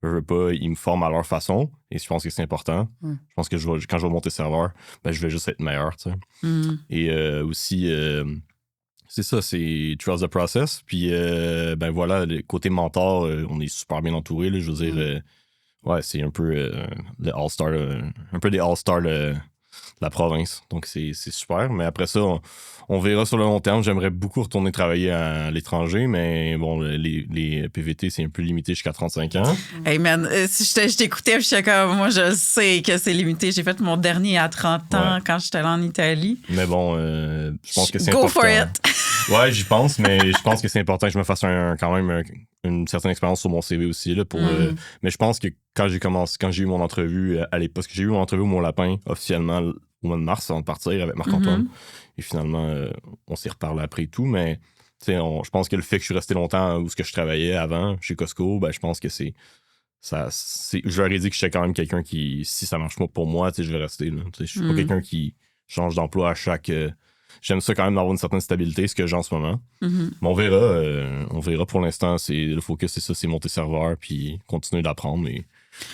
je veux pas, ils me forment à leur façon et je pense que c'est important. Je pense que quand je vais monter serveur, ben, je vais juste être meilleur, tu sais. Et aussi... c'est ça, c'est trust the process. Puis, ben voilà, côté mentor, on est super bien entouré. Là, je veux dire, ouais, c'est un peu le all-star, un peu des all-stars de la province. Donc, c'est super. Mais après ça, on verra sur le long terme. J'aimerais beaucoup retourner travailler à l'étranger, mais bon, les PVT, c'est un peu limité jusqu'à 35 ans. Hey man, si je t'écoutais, puis j'étais comme, moi, je sais que c'est limité. J'ai fait mon dernier à 30 ans quand j'étais allée en Italie. Mais bon, je pense que c'est important. Go for it! Ouais, j'y pense, mais je pense que c'est important que je me fasse quand même une certaine expérience sur mon CV aussi. Là, mais je pense que quand j'ai eu mon entrevue à l'époque, parce que j'ai eu mon entrevue au Mont Lapin officiellement au mois de mars avant de partir avec Marc-Antoine. Et finalement, on s'est reparlé après et tout. Mais je pense que le fait que je suis resté longtemps où je travaillais avant, chez Costco, ben, je pense que c'est. Je leur ai dit que j'étais quand même quelqu'un qui, si ça marche pas pour moi, je vais rester. Je suis pas quelqu'un qui change d'emploi à chaque. J'aime ça quand même d'avoir une certaine stabilité, ce que j'ai en ce moment. Mais on verra pour l'instant. Le focus, c'est ça, c'est monter serveur puis continuer d'apprendre. Mais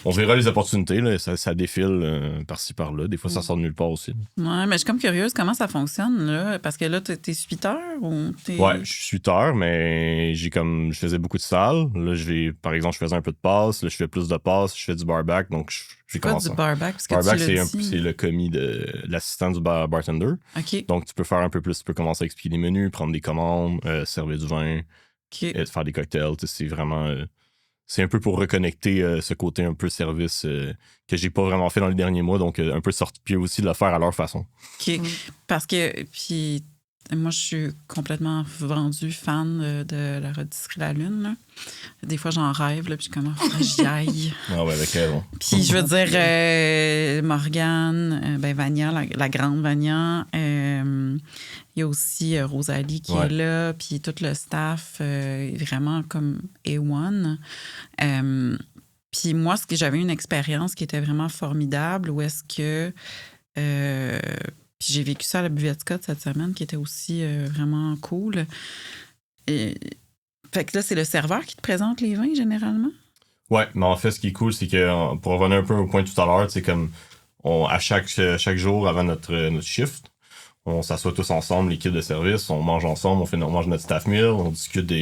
on verra les opportunités. Là, ça défile par-ci, par-là. Des fois, ça sort de nulle part aussi. Ouais, mais je suis comme curieuse, comment ça fonctionne, là? Parce que là, t'es suiteur ou t'es... Ouais, je suis suiteur, mais je faisais beaucoup de salles. Là, par exemple, je faisais un peu de passe. Là, je fais plus de passes. Je fais du barback. Donc, j'ai commencé. Du barback? Parce que barback, c'est le commis de l'assistant du bartender. OK. Donc, tu peux faire un peu plus. Tu peux commencer à expliquer les menus, prendre des commandes, servir du vin, faire des cocktails. C'est vraiment... c'est un peu pour reconnecter ce côté un peu service que j'ai pas vraiment fait dans les derniers mois. Donc, un peu sorti, puis aussi de le faire à leur façon. OK. Parce que, puis, moi, je suis complètement vendue fan de la rôtisserie La Lune. Là. Des fois, j'en rêve, là, puis comment j'y aille. Ah ouais, avec elle. Puis, je veux dire, Morgane, Vania, la grande Vania. Il y a aussi Rosalie qui est là, puis tout le staff est vraiment comme A1. Puis moi, j'avais une expérience qui était vraiment formidable où est-ce que... puis j'ai vécu ça à la Buvette Scott cette semaine, qui était aussi vraiment cool. Fait que là, c'est le serveur qui te présente les vins, généralement? Ouais, mais en fait, ce qui est cool, c'est que, pour revenir un peu au point tout à l'heure, c'est comme à chaque jour avant notre shift, on s'assoit tous ensemble, l'équipe de service, on mange ensemble, on mange notre staff meal, on discute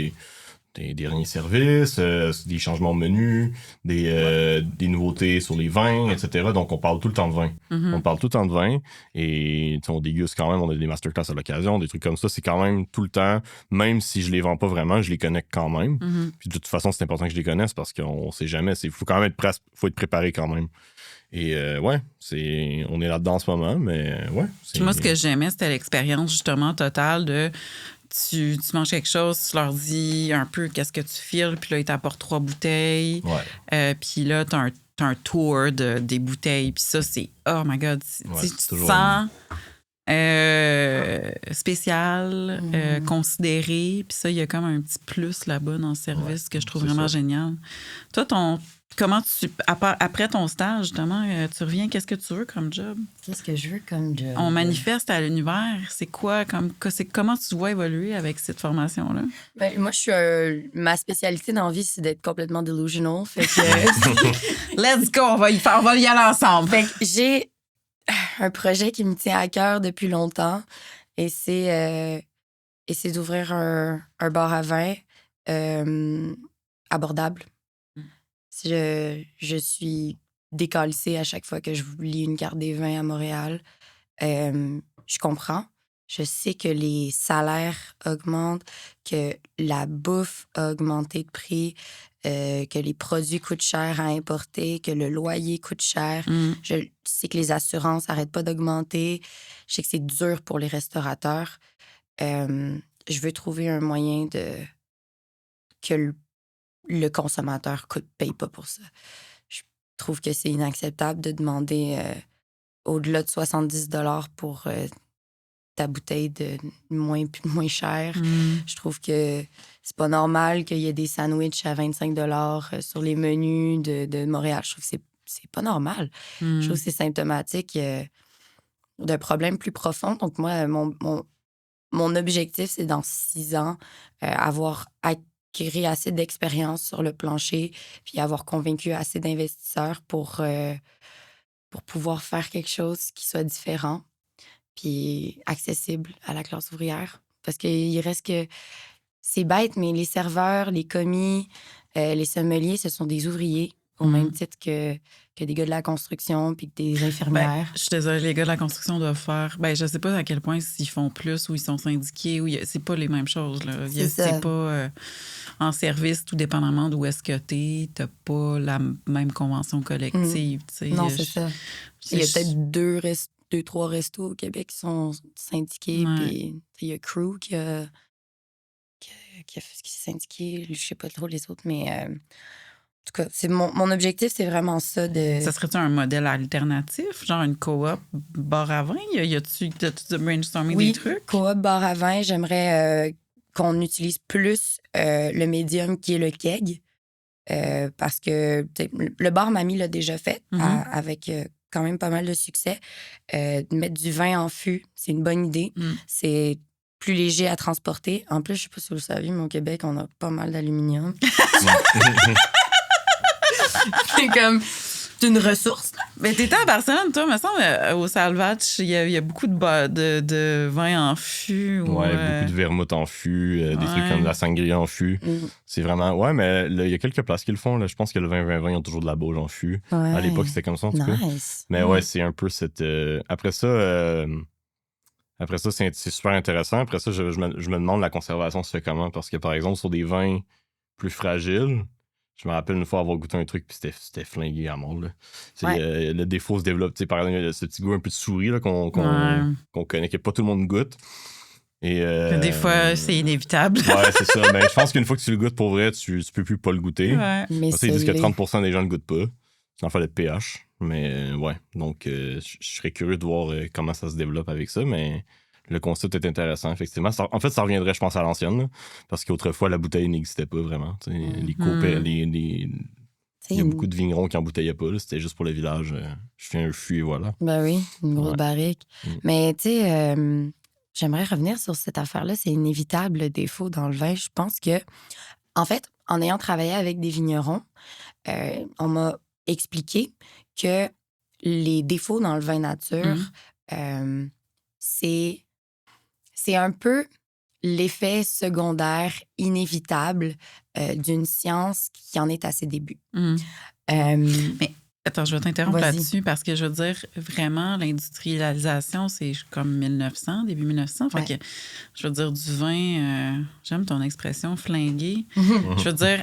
des derniers services, des changements de menu, des nouveautés sur les vins, etc. Donc, on parle tout le temps de vin. On parle tout le temps de vin et on déguste quand même, on a des masterclass à l'occasion, des trucs comme ça. C'est quand même tout le temps, même si je les vends pas vraiment, je les connais quand même. Puis de toute façon, c'est important que je les connaisse parce qu'on sait jamais. Il faut quand même être prêt, faut être préparé quand même. Et on est là-dedans en ce moment, mais ouais. Puis moi, ce que j'aimais, c'était l'expérience justement totale de tu manges quelque chose, tu leur dis un peu qu'est-ce que tu files, puis là, ils t'apportent 3 bouteilles. Puis là, t'as un tour des bouteilles, puis ça, c'est oh my God, tu te sens spécial, considéré, puis ça, il y a comme un petit plus là-bas dans le service que je trouve vraiment génial. Toi, comment après ton stage, justement, tu reviens, qu'est-ce que tu veux comme job? Qu'est-ce que je veux comme job? On manifeste à l'univers. C'est quoi? Comment tu te vois évoluer avec cette formation-là? Ben, moi, ma spécialité dans la vie, c'est d'être complètement delusional. Fait que... Let's go! On va y aller ensemble. Fait que j'ai un projet qui me tient à cœur depuis longtemps et c'est d'ouvrir un bar à vin abordable. Je suis décalissée à chaque fois que je lis une carte des vins à Montréal. Je comprends. Je sais que les salaires augmentent, que la bouffe a augmenté de prix, que les produits coûtent cher à importer, que le loyer coûte cher. Je sais que les assurances n'arrêtent pas d'augmenter. Je sais que c'est dur pour les restaurateurs. Je veux trouver un moyen que le consommateur paye pas pour ça. Je trouve que c'est inacceptable de demander au-delà de 70 $ pour ta bouteille de moins cher. Je trouve que c'est pas normal qu'il y ait des sandwichs à 25 $ sur les menus de Montréal. Je trouve que c'est pas normal. Je trouve que c'est symptomatique d'un problème plus profond. Donc moi, mon objectif, c'est dans 6 ans, avoir acquérir assez d'expérience sur le plancher, puis avoir convaincu assez d'investisseurs pour pouvoir faire quelque chose qui soit différent, puis accessible à la classe ouvrière. Parce qu'il reste que... C'est bête, mais les serveurs, les commis, les sommeliers, ce sont des ouvriers, au même titre que des gars de la construction puis que des infirmières. Je suis désolée, les gars de la construction doivent faire... je sais pas à quel point s'ils font plus ou ils sont syndiqués. C'est pas les mêmes choses. Là. C'est pas en service, tout dépendamment d'où est-ce que t'as pas la même convention collective. Non, c'est ça. Il y a peut-être 2-3 restos au Québec qui sont syndiqués. Puis il y a Crew qui s'est syndiqué. Je sais pas trop les autres, mais... En tout cas, c'est mon objectif, c'est vraiment ça de... Ça serait-tu un modèle alternatif, genre une coop bar à vin? T'as-tu brainstormé des trucs? Oui, coop bar à vin, j'aimerais qu'on utilise plus le médium qui est le keg. Parce que le bar Mamie l'a déjà fait avec quand même pas mal de succès. De mettre du vin en fût, c'est une bonne idée. C'est plus léger à transporter. En plus, je sais pas si vous le savez, mais au Québec, on a pas mal d'aluminium. C'est une ressource. Mais t'étais à Barcelone, toi, me semble, au Salvatge, il y a beaucoup de vin en fût. Beaucoup de vermouth en fût, des trucs comme la sangria en fût. C'est vraiment... Ouais, mais il y a quelques places qui le font. Là. Je pense que le 20-20-20, ils ont toujours de la bauge en fût. À l'époque, c'était comme ça, en tout cas. Mais c'est un peu cette... Après ça, c'est super intéressant. Après ça, je me demande la conservation se fait comment. Parce que, par exemple, sur des vins plus fragiles... Je me rappelle une fois avoir goûté un truc, puis c'était flingué à mort. Le défaut se développe. Par exemple, ce petit goût un peu de souris là, qu'on connaît, que pas tout le monde goûte. Et, des fois, c'est inévitable. Ouais, c'est ça. Mais je pense qu'une fois que tu le goûtes pour vrai, tu peux plus pas le goûter. Ouais. Mais ils disent que 30% des gens ne le goûtent pas. C'est en fait le pH. Mais donc je serais curieux de voir comment ça se développe avec ça. Mais le concept est intéressant, effectivement. En fait, ça reviendrait, je pense, à l'ancienne. Là, parce qu'autrefois, la bouteille n'existait pas vraiment. Il y a beaucoup de vignerons qui emboutteillaient pas. Là, c'était juste pour le village. Je fais un fût et voilà. Ben oui, une grosse barrique. Mais tu sais, j'aimerais revenir sur cette affaire-là. C'est inévitable, le défaut dans le vin. Je pense que, en fait, en ayant travaillé avec des vignerons, on m'a expliqué que les défauts dans le vin nature, c'est un peu l'effet secondaire inévitable d'une science qui en est à ses débuts. Mais attends, je vais t'interrompre Vas-y. là-dessus parce que je veux dire, vraiment, l'industrialisation, c'est comme 1900, début 1900. Fait que, je veux dire, du vin, j'aime ton expression, flingué. Je veux dire,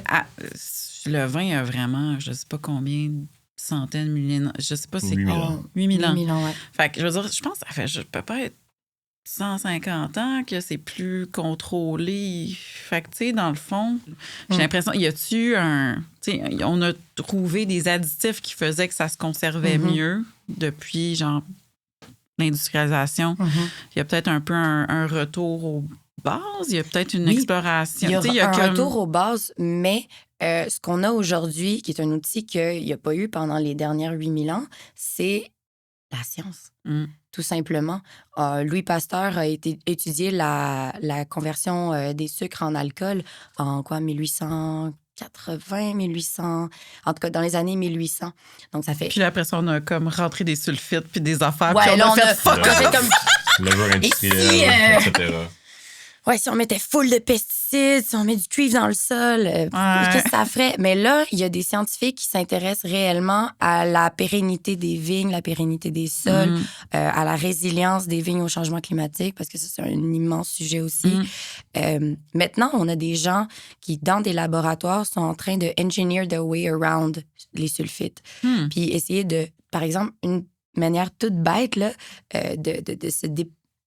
le vin a vraiment, je sais pas combien, centaines, milliers, je sais pas, c'est 8000 ans. 8000 ans. 8000 ans, ouais. Fait que, je veux dire, je pense que ça fait peut-être 150 ans que c'est plus contrôlé. Fait que, tu sais, dans le fond, j'ai l'impression, y a-tu un... Tu sais, on a trouvé des additifs qui faisaient que ça se conservait mieux depuis, genre, l'industrialisation. Il y a peut-être un peu un retour aux bases. Il y a peut-être une exploration. Il y a un comme... retour aux bases, mais ce qu'on a aujourd'hui, qui est un outil qu'il n'y a pas eu pendant les dernières 8000 ans, c'est la science. Tout simplement. Louis Pasteur a étudié la conversion des sucres en alcool en 1880, 1800... En tout cas, dans les années 1800. Donc, ça fait... Puis là, après ça, on a comme rentré des sulfites puis des affaires. Ouais, puis là, on a fait fuck on a fait comme... Levure industrielle, si, etc. Ouais, si on mettait full de pesticides, si on met du cuivre dans le sol, qu'est-ce que ça ferait? Mais là, il y a des scientifiques qui s'intéressent réellement à la pérennité des vignes, la pérennité des sols, à la résilience des vignes au changement climatique, parce que ça, c'est un immense sujet aussi. Maintenant, on a des gens qui, dans des laboratoires, sont en train de engineer their way around les sulfites. Puis essayer de, par exemple, une manière toute bête, là,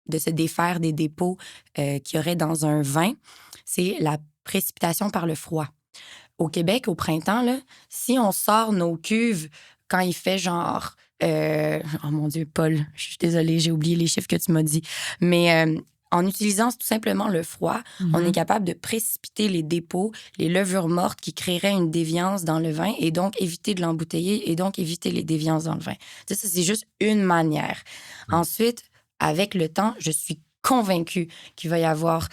de se défaire des dépôts qu'il y aurait dans un vin, c'est la précipitation par le froid. Au Québec, au printemps, là, si on sort nos cuves quand il fait genre... oh mon Dieu, Paul, je suis désolée, j'ai oublié les chiffres que tu m'as dit. Mais en utilisant tout simplement le froid, on est capable de précipiter les dépôts, les levures mortes qui créeraient une déviance dans le vin et donc éviter de l'embouteiller et donc éviter les déviances dans le vin. Ça, c'est juste une manière. Ensuite, avec le temps, je suis convaincue qu'il va y avoir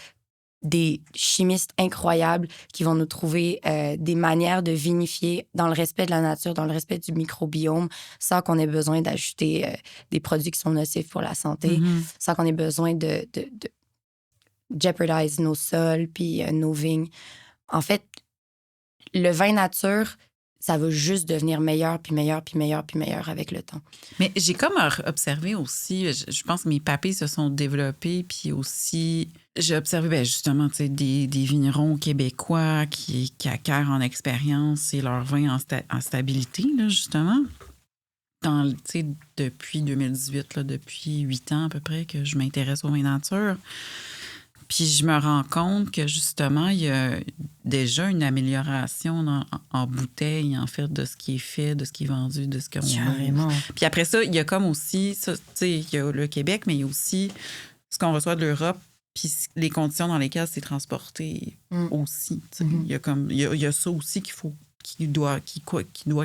des chimistes incroyables qui vont nous trouver des manières de vinifier dans le respect de la nature, dans le respect du microbiome, sans qu'on ait besoin d'ajouter des produits qui sont nocifs pour la santé, sans qu'on ait besoin de jeopardize nos sols puis nos vignes. En fait, le vin nature, ça va juste devenir meilleur, puis meilleur, puis meilleur, puis meilleur avec le temps. Mais j'ai comme observé aussi, je pense que mes papilles se sont développées, puis aussi, j'ai observé justement des vignerons québécois qui acquièrent en expérience et leur vin en stabilité, là, justement. Depuis 2018, là, depuis 8 ans à peu près que je m'intéresse au vin nature. Puis je me rends compte que, justement, il y a déjà une amélioration en bouteille, en fait, de ce qui est fait, de ce qui est vendu, de ce qu'on Carrément. Puis après ça, il y a comme aussi, il y a le Québec, mais il y a aussi ce qu'on reçoit de l'Europe, puis les conditions dans lesquelles c'est transporté aussi. Il y a ça aussi qui doit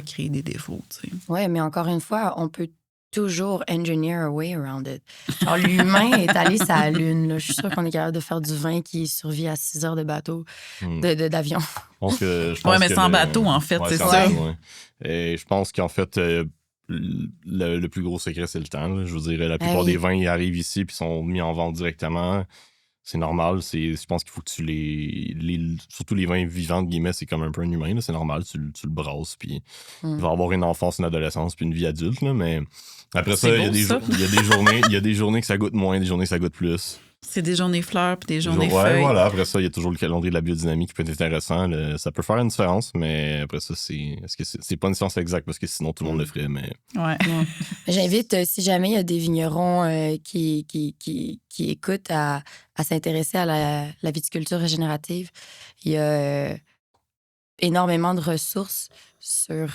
créer des défauts. Oui, mais encore une fois, on peut toujours engineer a way around it. Alors, l'humain est allé sur la Lune. Là. Je suis sûre qu'on est capable de faire du vin qui survit à 6 heures de bateau, d'avion. Oui, mais sans bateau, en fait, c'est ça. Et je pense qu'en fait, le plus gros secret, c'est le temps. Là. Je veux dire, la plupart des vins, ils arrivent ici puis sont mis en vente directement. C'est normal. Je pense qu'il faut que tu surtout les vins vivants, de guillemets, c'est comme un peu un humain. Là. C'est normal. Tu le brasses. Puis il va avoir une enfance, une adolescence, puis une vie adulte. Là, mais après ça, il y a des journées que ça goûte moins, des journées que ça goûte plus. C'est des journées fleurs puis des journées feuilles. Voilà. Après ça, il y a toujours le calendrier de la biodynamie qui peut être intéressant. Ça peut faire une différence, mais après ça, est-ce que c'est pas une science exacte parce que sinon tout le monde le ferait. Mais ouais. J'invite, si jamais il y a des vignerons qui écoutent, à s'intéresser à la viticulture régénérative. Il y a énormément de ressources sur...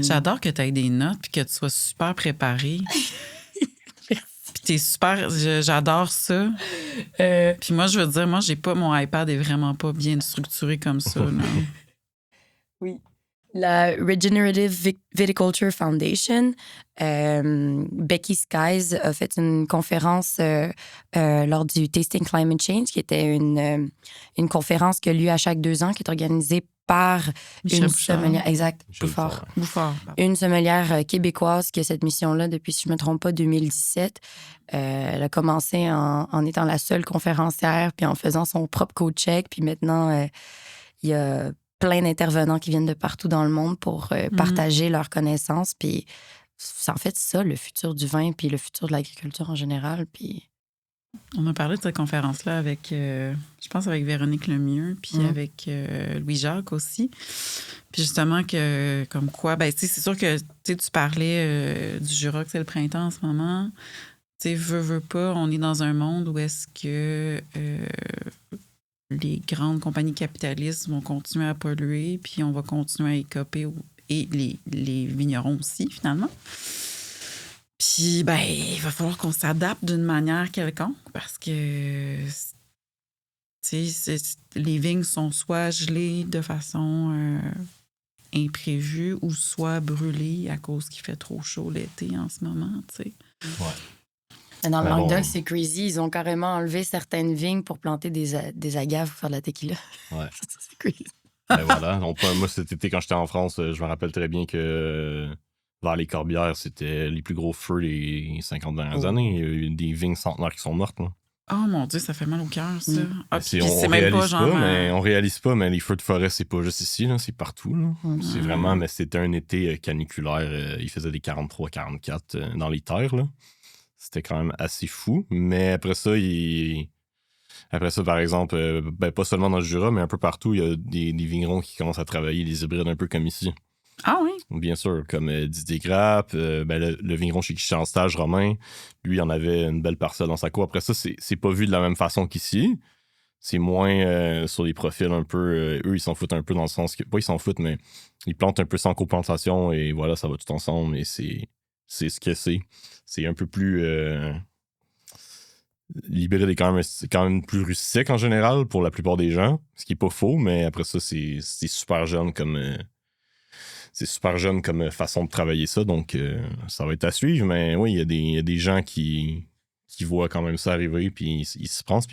J'adore que tu aies des notes puis que tu sois super préparée. T'es super, j'adore ça. Puis moi, je veux dire, mon iPad est vraiment pas bien structuré comme ça. Là. Oui. La Regenerative Viticulture Foundation, Becky Skies a fait une conférence lors du Tasting Climate Change, qui était une conférence qui a lieu à chaque 2 ans, qui est organisée par Michel une Bouchard. sommelière. Exact, Michel Bouffard. Bouffard. Une sommelière québécoise qui a cette mission-là depuis, si je ne me trompe pas, 2017. Elle a commencé en étant la seule conférencière, puis en faisant son propre co-check. Puis maintenant, il y a plein d'intervenants qui viennent de partout dans le monde pour partager leurs connaissances. Puis c'est en fait ça, le futur du vin, puis le futur de l'agriculture en général. Puis... On a parlé de cette conférence-là avec, je pense, avec Véronique Lemieux, puis avec Louis-Jacques aussi. Puis justement, que comme quoi, ben, c'est sûr que tu parlais du Jura, que c'est le printemps en ce moment. Tu sais, veux pas, on est dans un monde où est-ce que les grandes compagnies capitalistes vont continuer à polluer, puis on va continuer à écoper, et les vignerons aussi, finalement. Puis, ben, il va falloir qu'on s'adapte d'une manière quelconque parce que, tu sais, les vignes sont soit gelées de façon imprévue ou soit brûlées à cause qu'il fait trop chaud l'été en ce moment, tu sais. Ouais. Dans le Ben Languedoc, bon. c'est crazy. Ils ont carrément enlevé certaines vignes pour planter des agaves pour faire de la tequila. Ouais. Ça, c'est crazy. Ben voilà. Donc, moi, cet été, quand j'étais en France, je me rappelle très bien que vers les Corbières, c'était les plus gros feux des 50 dernières années. Il y a eu des vignes centenaires qui sont mortes. Là. Oh mon Dieu, ça fait mal au cœur, ça. Ah, puis on c'est même pas réalise genre. mais on réalise pas, mais les feux de forêt, c'est pas juste ici, là, c'est partout. Là. C'est vraiment, mais c'était un été caniculaire. Il faisait des 43, 44 dans les terres. Là. C'était quand même assez fou. Mais après ça, par exemple, ben, pas seulement dans le Jura, mais un peu partout, il y a des vignerons qui commencent à travailler des hybrides un peu comme ici. Ah oui? Bien sûr, comme Didier Grappe, ben, le vigneron chez qui je suis en stage, Romain, lui, il en avait une belle parcelle dans sa cour. Après ça, c'est pas vu de la même façon qu'ici. C'est moins sur les profils un peu... eux, ils s'en foutent un peu dans le sens que... Pas ils s'en foutent, mais ils plantent un peu sans coplantation et voilà, ça va tout ensemble. Et c'est ce que c'est. C'est un peu plus... L'hybride est quand même plus rustique en général pour la plupart des gens, ce qui est pas faux, mais après ça, c'est super jeune comme... c'est super jeune comme façon de travailler ça, donc ça va être à suivre. Mais oui, il y a des gens qui voient quand même ça arriver, puis ils se pensent.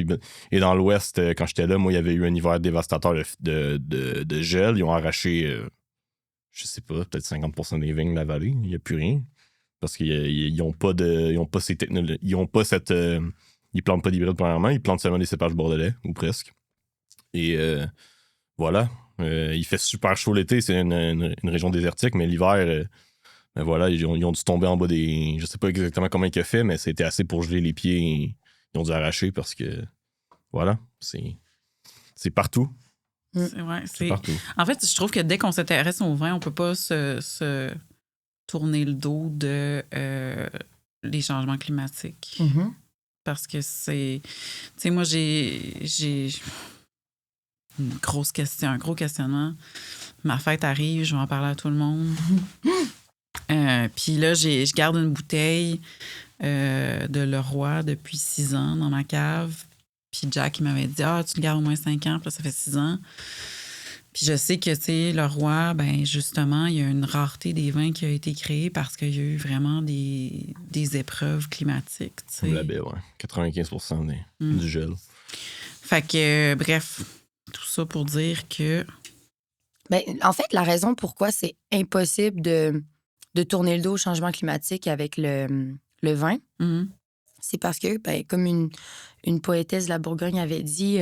Et dans l'Ouest, quand j'étais là, moi, il y avait eu un hiver dévastateur de gel. Ils ont arraché, je sais pas, peut-être 50% des vignes de la vallée. Il n'y a plus rien. Parce qu'ils n'ont pas ces technologies. Ils n'ont pas cette... ils plantent pas d'hybride, premièrement. Ils plantent seulement des cépages bordelais, ou presque. Et voilà. Il fait super chaud l'été, c'est une région désertique, mais l'hiver, ben voilà, ils ont dû tomber en bas des... Je sais pas exactement comment il a fait, mais c'était assez pour geler les pieds. Et ils ont dû arracher parce que, voilà, c'est partout. C'est partout. En fait, je trouve que dès qu'on s'intéresse au vin, on peut pas se tourner le dos de les changements climatiques. Parce que c'est... Tu sais, moi, j'ai une grosse question, un gros questionnement. Ma fête arrive, je vais en parler à tout le monde. Puis là, je garde une bouteille de Leroy depuis 6 ans dans ma cave. Puis Jack, il m'avait dit « Ah, tu le gardes au moins 5 ans. » Puis là, ça fait 6 ans. Puis je sais que, tu sais, Leroy, ben justement, il y a une rareté des vins qui a été créée parce qu'il y a eu vraiment des épreuves climatiques, tu sais. Comme la baie, ouais. 95% du gel. Fait que, bref, tout ça pour dire que... Ben, en fait, la raison pourquoi c'est impossible de tourner le dos au changement climatique avec le vin, c'est parce que, ben, comme une poétesse de la Bourgogne avait dit,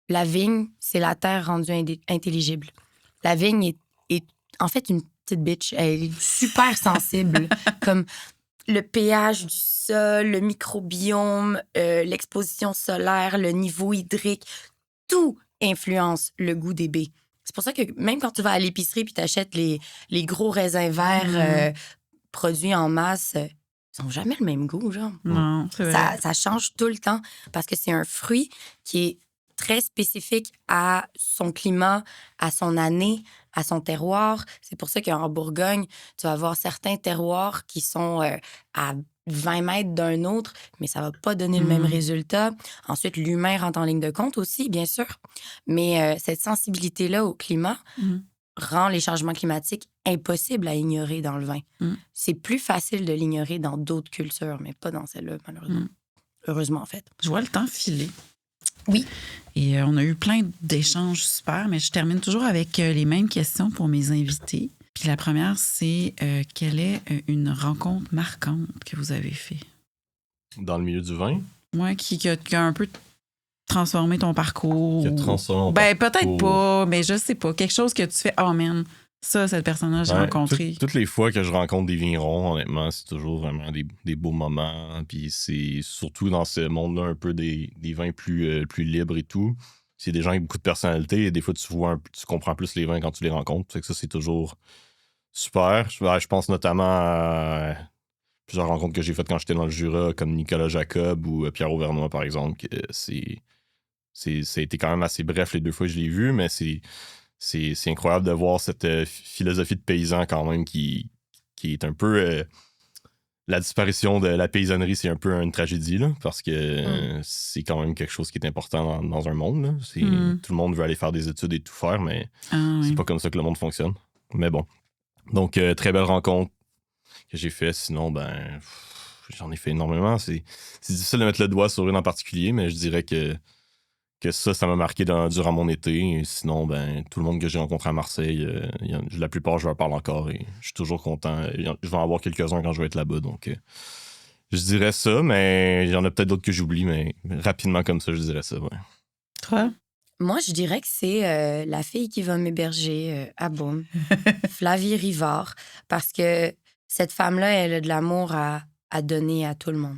la vigne, c'est la terre rendue intelligible. La vigne est en fait une petite bitch. Elle est super sensible, comme le pH du sol, le microbiome, l'exposition solaire, le niveau hydrique, tout influence le goût des baies. C'est pour ça que même quand tu vas à l'épicerie puis tu achètes les gros raisins verts produits en masse, ils n'ont jamais le même goût, genre. Non, c'est vrai. Ça change tout le temps parce que c'est un fruit qui est très spécifique à son climat, à son année, à son terroir. C'est pour ça qu'en Bourgogne, tu vas avoir certains terroirs qui sont à 20 mètres d'un autre, mais ça va pas donner le même résultat. Ensuite, l'humain rentre en ligne de compte aussi, bien sûr. Mais cette sensibilité-là au climat rend les changements climatiques impossibles à ignorer dans le vin. C'est plus facile de l'ignorer dans d'autres cultures, mais pas dans celle-là, malheureusement. Heureusement, en fait. Je vois le temps filer. Oui. Et on a eu plein d'échanges super, mais je termine toujours avec les mêmes questions pour mes invités. Puis la première, c'est quelle est une rencontre marquante que vous avez fait? Dans le milieu du vin? Ouais, qui a un peu transformé ton parcours. Qui a transformé mon parcours. Peut-être pas, mais je sais pas. Quelque chose que tu fais, oh man, ça, cette personne-là, j'ai rencontré. Toutes les fois que je rencontre des vignerons, honnêtement, c'est toujours vraiment des beaux moments. Puis c'est surtout dans ce monde-là un peu des vins plus libres et tout. C'est des gens avec beaucoup de personnalité et des fois, tu comprends plus les vins quand tu les rencontres. Fait que ça, c'est toujours super. Je pense notamment à plusieurs rencontres que j'ai faites quand j'étais dans le Jura, comme Nicolas Jacob ou Pierre Auvernois, par exemple. Ça a été quand même assez bref les 2 fois que je l'ai vu, mais c'est incroyable de voir cette philosophie de paysan quand même qui est un peu... la disparition de la paysannerie, c'est un peu une tragédie, là, parce que c'est quand même quelque chose qui est important dans un monde. Là. Tout le monde veut aller faire des études et tout faire, mais c'est pas comme ça que le monde fonctionne. Mais bon. Donc, très belle rencontre que j'ai fait. Sinon, j'en ai fait énormément. C'est difficile de mettre le doigt sur une en particulier, mais je dirais que ça m'a marqué durant mon été. Et sinon, tout le monde que j'ai rencontré à Marseille, la plupart, je leur parle encore et je suis toujours content. Je vais en avoir quelques-uns quand je vais être là-bas. Donc, je dirais ça, mais il y en a peut-être d'autres que j'oublie, mais rapidement comme ça, je dirais ça. Ouais. Toi? Moi, je dirais que c'est la fille qui va m'héberger à Beaume, Flavie Rivard, parce que cette femme-là, elle a de l'amour à donner à tout le monde.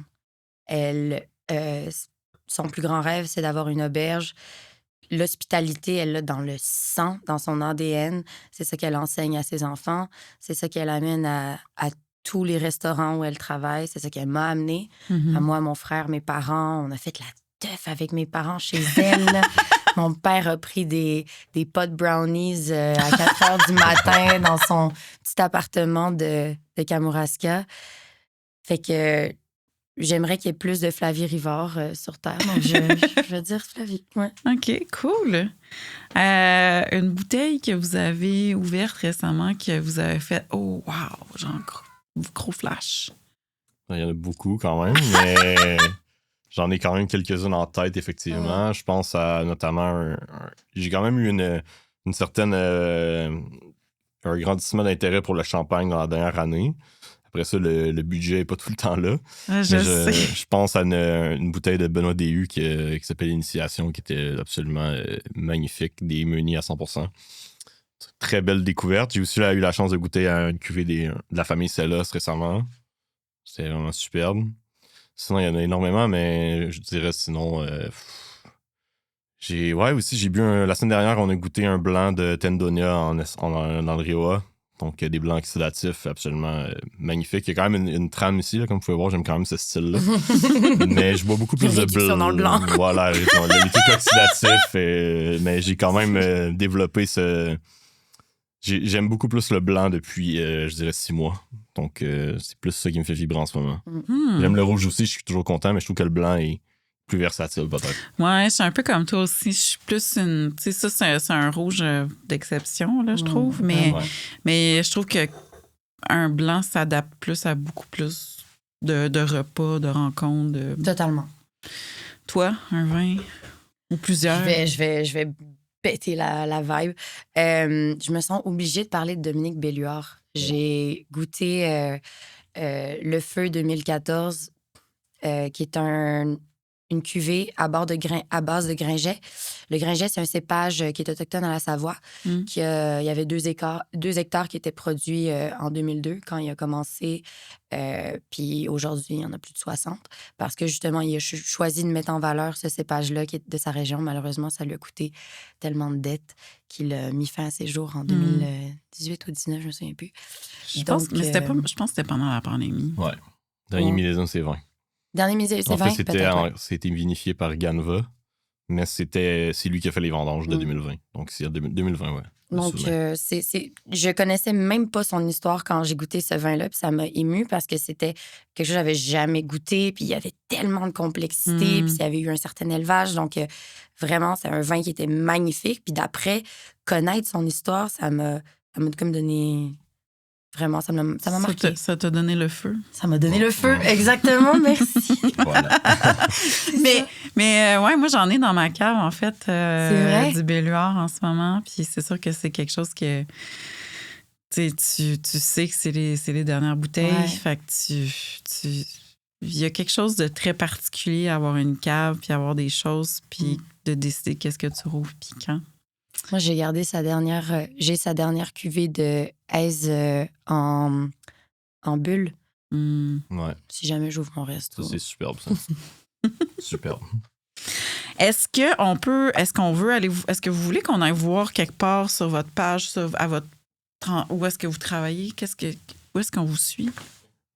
Son plus grand rêve, c'est d'avoir une auberge. L'hospitalité, elle l'a dans le sang, dans son ADN. C'est ça qu'elle enseigne à ses enfants. C'est ça qu'elle amène à tous les restaurants où elle travaille. C'est ça qu'elle m'a amené. À moi, mon frère, mes parents. On a fait la teuf avec mes parents chez elle. Mon père a pris des pots de brownies à 4 heures du matin dans son petit appartement de Kamouraska. Fait que j'aimerais qu'il y ait plus de Flavie Rivard sur Terre. Donc, je vais dire Flavie. Ouais. OK, cool. Une bouteille que vous avez ouverte récemment, que vous avez fait, oh, wow, genre gros flash. Il y en a beaucoup quand même, mais j'en ai quand même quelques-unes en tête, effectivement. Je pense à notamment j'ai quand même eu une certaine un grandissement d'intérêt pour le champagne dans la dernière année. Après ça, le budget n'est pas tout le temps là. Je pense à une bouteille de Benoît Déhu qui s'appelle Initiation, qui était absolument magnifique, des Meuniers à 100%. Très belle découverte. J'ai aussi eu la chance de goûter à une cuvée de la famille Sellos récemment. C'était vraiment superbe. Sinon, il y en a énormément, mais je dirais sinon... j'ai bu la semaine dernière, on a goûté un blanc de Tendonia dans le Rioja. Donc, des blancs oxydatifs absolument magnifiques. Il y a quand même une trame ici, là, comme vous pouvez voir, j'aime quand même ce style-là. Mais je bois beaucoup plus de blanc. Dans le blanc. Voilà, les trucs oxydatifs. Mais j'ai quand même développé ce... J'aime beaucoup plus le blanc depuis, je dirais, 6 mois. Donc, c'est plus ça qui me fait vibrer en ce moment. J'aime le rouge aussi, je suis toujours content, mais je trouve que le blanc est plus versatile, peut-être. Ouais, je suis un peu comme toi aussi. Je suis plus une... Tu sais, ça, c'est un rouge d'exception, là, je trouve. Mais je trouve qu'un blanc s'adapte plus à beaucoup plus de repas, de rencontres. Totalement. Toi, un vin ou plusieurs? Je vais péter la vibe. Je me sens obligée de parler de Dominique Belluard. J'ai goûté le Feu 2014, qui est une cuvée à base de Gringet. Le Gringet, c'est un cépage qui est autochtone à la Savoie. Il y avait 2 hectares qui étaient produits en 2002 quand il a commencé. Puis aujourd'hui, il y en a plus de 60 parce que justement, il a choisi de mettre en valeur ce cépage-là qui est de sa région. Malheureusement, ça lui a coûté tellement de dettes qu'il a mis fin à ses jours en 2018 ou 2019, je me souviens plus. Je pense que c'était pendant la pandémie. Ouais. Dernier millésime, c'est 20. Dernier millésime, c'est 20, peut-être. C'était vinifié par Ganva, mais c'est lui qui a fait les vendanges de 2020. Donc, c'est 2020, ouais. Donc, je connaissais même pas son histoire quand j'ai goûté ce vin-là, puis ça m'a émue parce que c'était quelque chose que j'avais jamais goûté, puis il y avait tellement de complexité, puis il y avait eu un certain élevage. Donc, vraiment, c'est un vin qui était magnifique. Puis d'après, connaître son histoire, ça m'a comme donné Vraiment, ça m'a marqué. Ça t'a donné le feu. Ça m'a donné le feu, exactement, merci. Voilà. Mais ouais, moi, j'en ai dans ma cave, en fait, C'est vrai? du belluard en ce moment. Puis c'est sûr que c'est quelque chose que tu sais que c'est les dernières bouteilles. Ouais. Fait que il y a quelque chose de très particulier à avoir une cave, puis avoir des choses, puis de décider qu'est-ce que tu rouvres, puis quand. Moi, j'ai sa dernière cuvée de Aise en bulle, Ouais. si jamais j'ouvre mon resto. Ça, c'est superbe, ça. Superbe. Est-ce que vous voulez qu'on aille voir quelque part sur votre page, où est-ce que vous travaillez? Où est-ce qu'on vous suit?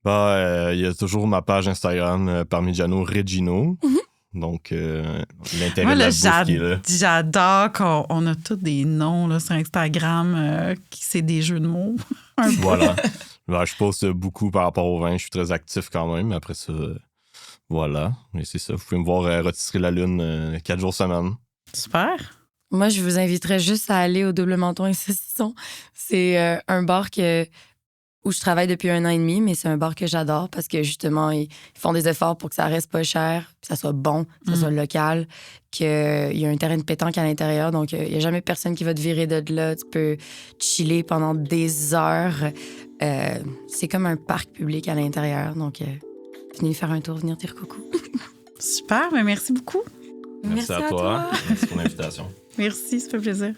Il y a toujours ma page Instagram, Parmigiano Regino. Donc, l'intérêt Moi, de la là, bouffe qui est là. j'adore qu'on a tous des noms là, sur Instagram, c'est des jeux de mots. Voilà. Je poste beaucoup par rapport au vin. Je suis très actif quand même. Après ça, voilà. Mais c'est ça. Vous pouvez me voir rôtisserie la lune 4 jours semaine. Super. Moi, je vous inviterais juste à aller au Double Menton et Saucisson. C'est un bar où je travaille depuis 1 an et demi, mais c'est un bar que j'adore parce que justement, ils font des efforts pour que ça reste pas cher, que ça soit bon, que ça soit local, qu'il y a un terrain de pétanque à l'intérieur. Donc, il n'y a jamais personne qui va te virer de là. Tu peux chiller pendant des heures. C'est comme un parc public à l'intérieur. Donc, venez faire un tour, venir dire coucou. Super, mais merci beaucoup. Merci à toi. Merci pour l'invitation. Merci, ça fait plaisir.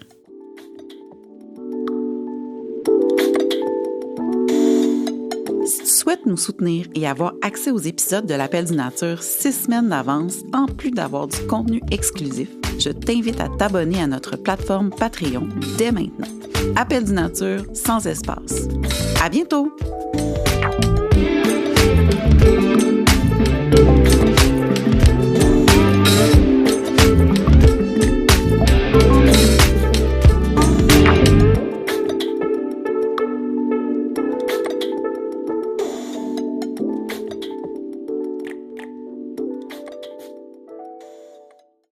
Si tu souhaites nous soutenir et avoir accès aux épisodes de l'Appel du Nature 6 semaines d'avance, en plus d'avoir du contenu exclusif, je t'invite à t'abonner à notre plateforme Patreon dès maintenant. Appel du Nature sans espace. À bientôt!